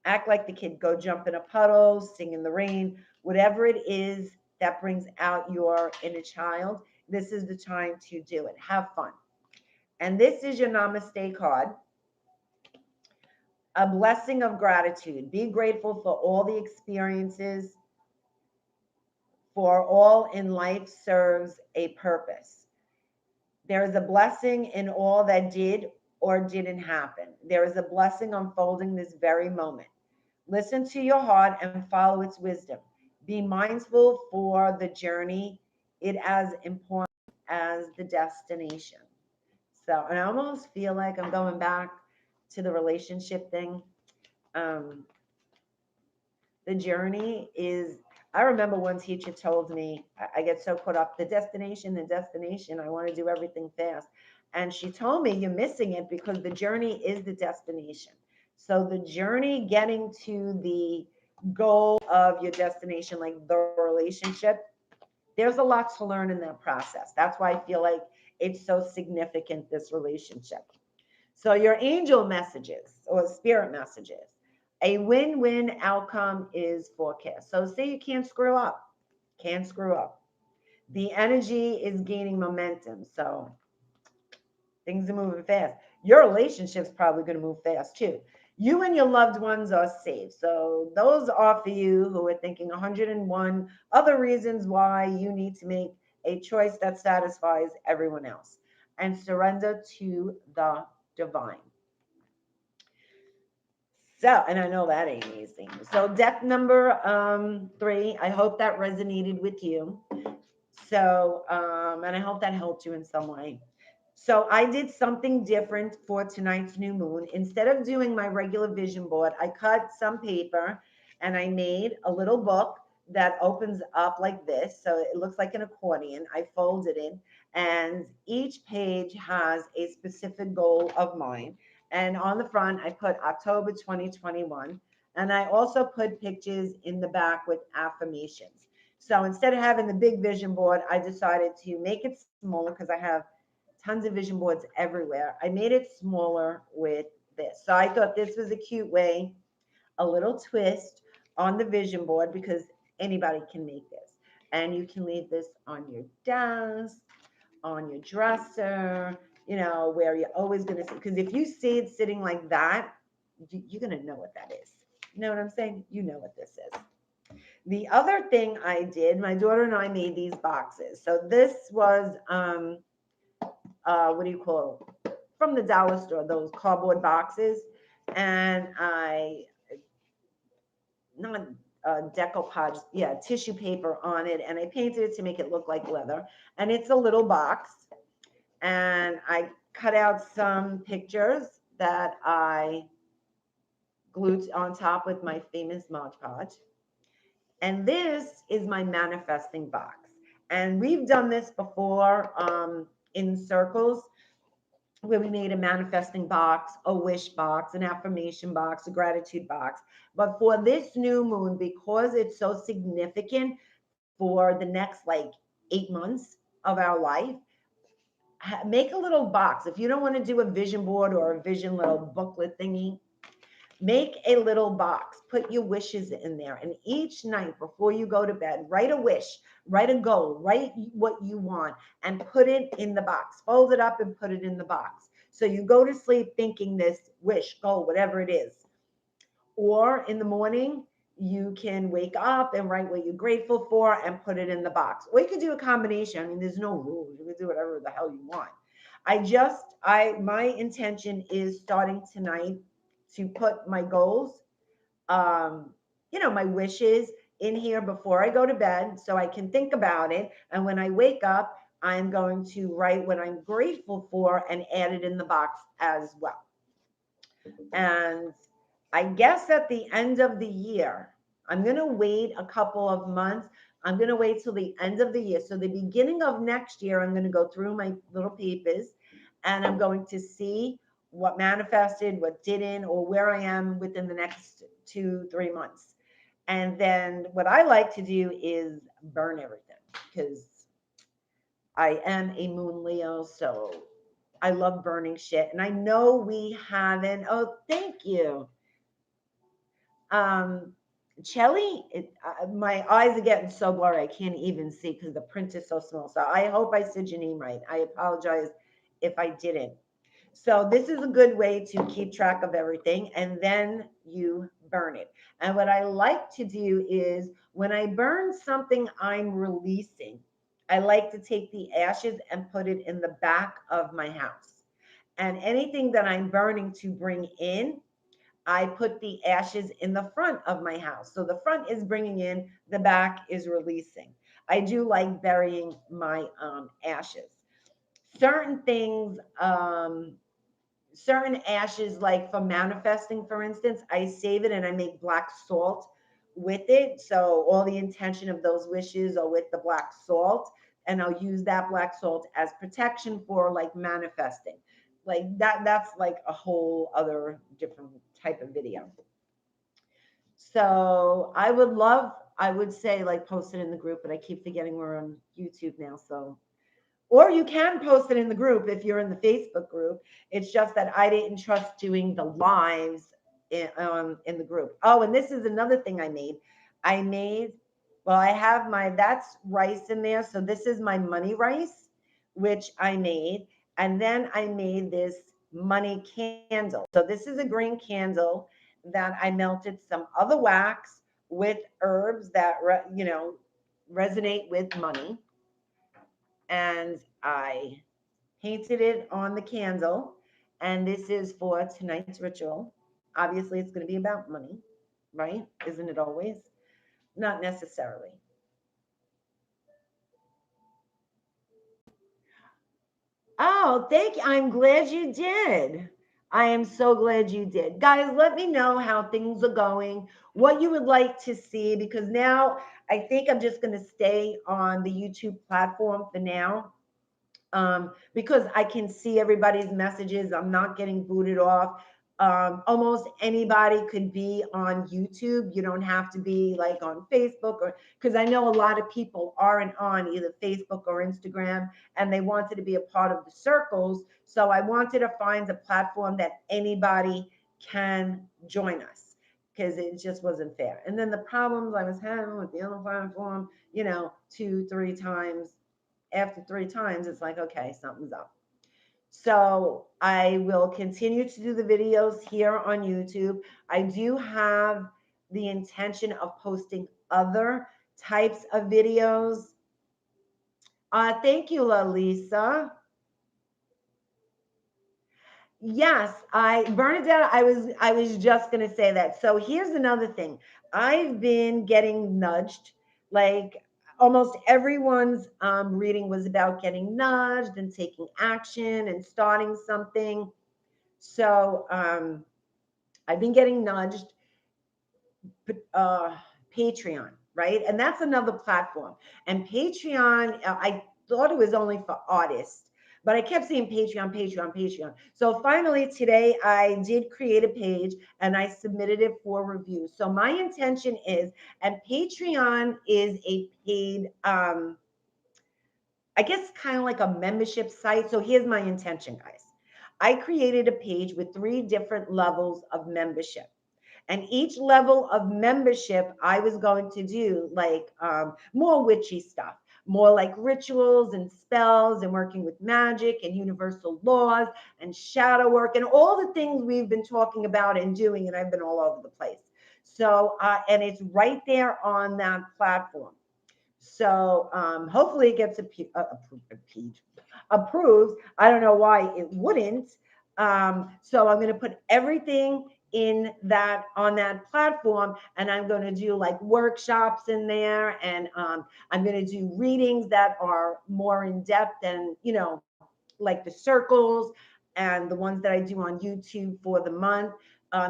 Act like the kid. Go jump in a puddle, sing in the rain, whatever it is that brings out your inner child. This is the time to do it. Have fun. And this is your namaste card, a blessing of gratitude. Be grateful for all the experiences, for all in life serves a purpose. There is a blessing in all that did or didn't happen. There is a blessing unfolding this very moment. Listen to your heart and follow its wisdom. Be mindful for the journey. It as important as the destination. So, and I almost feel like I'm going back to the relationship thing. Um, the journey is, I remember one teacher told me, I get so caught up, the destination, I want to do everything fast. And she told me, you're missing it because the journey is the destination. So the journey getting to the goal of your destination, like the relationship, there's a lot to learn in that process. That's why I feel like it's so significant, this relationship. So your angel messages or spirit messages, a win-win outcome is forecast. So say you can't screw up, can't screw up. The energy is gaining momentum. So things are moving fast. Your relationship's probably going to move fast too. You and your loved ones are safe. So those are for you who are thinking 101 other reasons why you need to make a choice that satisfies everyone else and surrender to the divine. So, and I know that ain't easy. So, deck number 3, I hope that resonated with you. So, and I hope that helped you in some way. So, I did something different for tonight's new moon. Instead of doing my regular vision board, I cut some paper and I made a little book that opens up like this. So, it looks like an accordion. I folded it, and each page has a specific goal of mine. And on the front, I put October 2021. And I also put pictures in the back with affirmations. So instead of having the big vision board, I decided to make it smaller because I have tons of vision boards everywhere. I made it smaller with this. So I thought this was a cute way, a little twist on the vision board because anybody can make this. And you can leave this on your desk, on your dresser, where you're always going to see. Because if you see it sitting like that, you're going to know what that is. You know what I'm saying? You know what this is. The other thing I did, my daughter and I made these boxes. So this was, what do you call it? From the dollar store, those cardboard boxes. And I, not decoupage, yeah, tissue paper on it. And I painted it to make it look like leather. And it's a little box. And I cut out some pictures that I glued on top with my famous Mod Podge. And this is my manifesting box. And we've done this before in circles where we made a manifesting box, a wish box, an affirmation box, a gratitude box. But for this new moon, because it's so significant for the next like 8 months of our life, make a little box. If you don't want to do a vision board or a vision little booklet thingy, make a little box, put your wishes in there. And each night before you go to bed, write a wish, write a goal, write what you want, and put it in the box. Fold it up and put it in the box. So you go to sleep thinking this wish, goal, whatever it is. Or in the morning, you can wake up and write what you're grateful for and put it in the box. Or you could do a combination. I mean, there's no rules. You can do whatever the hell you want. My intention is starting tonight to put my goals, my wishes in here before I go to bed so I can think about it. And when I wake up, I'm going to write what I'm grateful for and add it in the box as well. And I guess at the end of the year, I'm going to wait a couple of months. I'm going to wait till the end of the year. So the beginning of next year, I'm going to go through my little papers and I'm going to see what manifested, what didn't, or where I am within the next 2, 3 months. And then what I like to do is burn everything because I am a moon Leo. So I love burning shit. And I know we haven't. Oh, thank you. Um, Chelly, my eyes are getting so blurry. I can't even see because the print is so small. So I hope I said your name right. I apologize if I didn't. So this is a good way to keep track of everything and then you burn it. And what I like to do is when I burn something I'm releasing, I like to take the ashes and put it in the back of my house. And anything that I'm burning to bring in, I put the ashes in the front of my house. So the front is bringing in, the back is releasing. I do like burying my ashes. Certain things, certain ashes, like for manifesting, for instance, I save it and I make black salt with it. So all the intention of those wishes are with the black salt. And I'll use that black salt as protection for like manifesting. Like that's like a whole other different type of video. So I would say like post it in the group, but I keep forgetting we're on YouTube now. So, or you can post it in the group if you're in the Facebook group. It's just that I didn't trust doing the lives in the group. Oh, and this is another thing I made. I made, well, I have my, that's rice in there. So this is my money rice, which I made. And then I made this money candle. So this is a green candle that I melted some other wax with herbs that, resonate with money. And I painted it on the candle. And this is for tonight's ritual. Obviously, it's going to be about money, right? Isn't it always? Not necessarily. Oh, thank you. I'm glad you did. I am so glad you did. Guys, let me know how things are going, what you would like to see, because now I think I'm just going to stay on the YouTube platform for now, because I can see everybody's messages. I'm not getting booted off. Almost anybody could be on YouTube. You don't have to be like on Facebook, or because I know a lot of people aren't on either Facebook or Instagram and they wanted to be a part of the circles. So I wanted to find a platform that anybody can join us because it just wasn't fair. And then the problems I was having with the other platform, 2, 3 times, after 3 times, it's like, okay, something's up. So I will continue to do the videos here on YouTube. I do have the intention of posting other types of videos. Thank you, Lalisa. Yes, Bernadette, I was just gonna say that. So here's another thing. I've been getting nudged, like almost everyone's reading was about getting nudged and taking action and starting something. So I've been getting nudged, uh, Patreon, right? And that's another platform. And Patreon, I thought it was only for artists, but I kept seeing Patreon, Patreon, Patreon. So finally today I did create a page and I submitted it for review. So my intention is, and Patreon is a paid, I guess kind of like a membership site. So here's my intention, guys. I created a page with 3 different levels of membership. And each level of membership, I was going to do like more witchy stuff, more like rituals and spells and working with magic and universal laws and shadow work and all the things we've been talking about and doing. And I've been all over the place. So, and it's right there on that platform. So hopefully it gets approved. I don't know why it wouldn't. So I'm going to put everything in that on that platform, and I'm going to do like workshops in there, and I'm going to do readings that are more in depth and like the circles. and the ones that I do on YouTube for the month,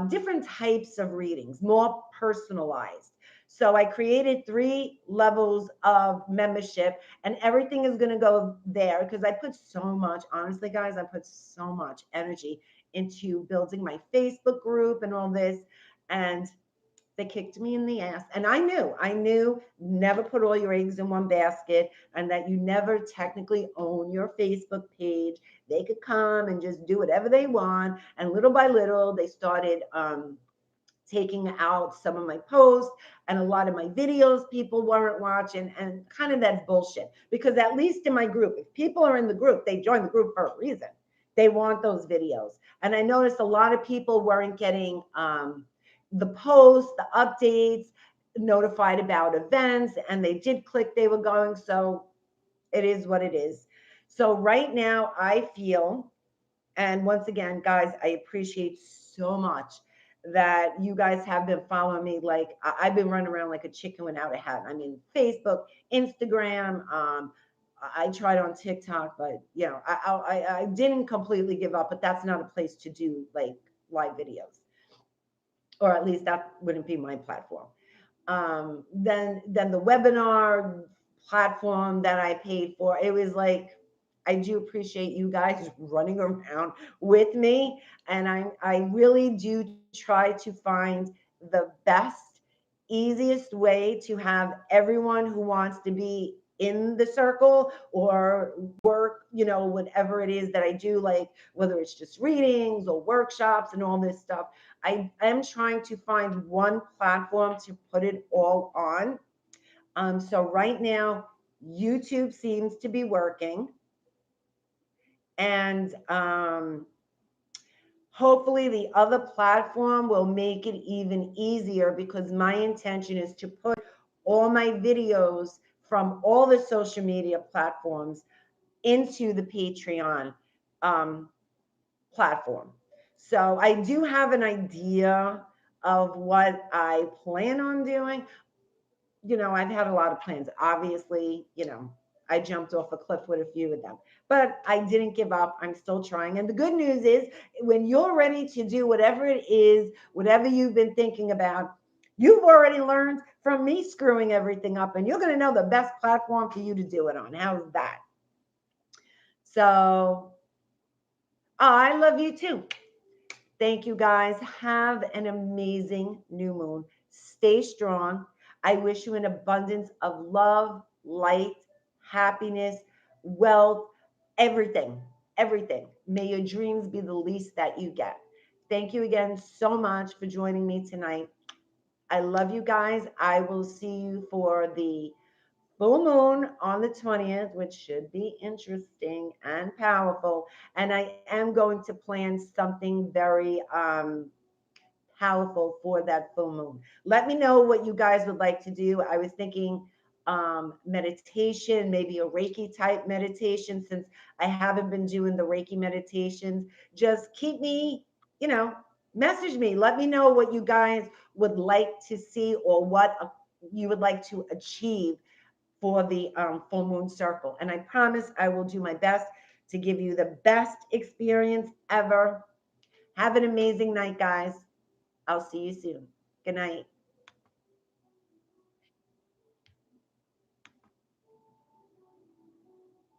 different types of readings, more personalized. So I created 3 levels of membership, and everything is going to go there because I put so much, honestly, guys, I put so much energy into building my Facebook group and all this. And they kicked me in the ass. And I knew never put all your eggs in one basket and that you never technically own your Facebook page. They could come and just do whatever they want. And little by little, they started taking out some of my posts and a lot of my videos people weren't watching, and kind of that's bullshit, because at least in my group, if people are in the group, they join the group for a reason. They want those videos. And I noticed a lot of people weren't getting the posts, the updates, notified about events, and they did click they were going. So it is what it is. So right now I feel, and once again, guys, I appreciate so much that you guys have been following me. Like I've been running around like a chicken without a hat. I mean, Facebook, Instagram. I tried on TikTok, but I didn't completely give up. But that's not a place to do like live videos, or at least that wouldn't be my platform. Then the webinar platform that I paid for, it was like, I do appreciate you guys running around with me, and I really do try to find the best, easiest way to have everyone who wants to be in the circle or work, whatever it is that I do, like whether it's just readings or workshops and all this stuff. I am trying to find one platform to put it all on. So right now, YouTube seems to be working, and hopefully the other platform will make it even easier, because my intention is to put all my videos from all the social media platforms into the Patreon um, platform. So I do have an idea of what I plan on doing. I've had a lot of plans. Obviously, I jumped off a cliff with a few of them, but I didn't give up. I'm still trying. And the good news is, when you're ready to do whatever it is, whatever you've been thinking about, you've already learned from me screwing everything up, and you're going to know the best platform for you to do it on. How's that? So, I love you too. Thank you, guys. Have an amazing new moon. Stay strong. I wish you an abundance of love, light, happiness, wealth, everything, everything. May your dreams be the least that you get. Thank you again so much for joining me tonight. I love you guys. I will see you for the full moon on the 20th, which should be interesting and powerful. And I am going to plan something very powerful for that full moon. Let me know what you guys would like to do. I was thinking meditation, maybe a Reiki type meditation, since I haven't been doing the Reiki meditations. Just keep me, message me. Let me know what you guys would like to see, or what you would like to achieve for the full moon circle. And I promise I will do my best to give you the best experience ever. Have an amazing night, guys. I'll see you soon. Good night.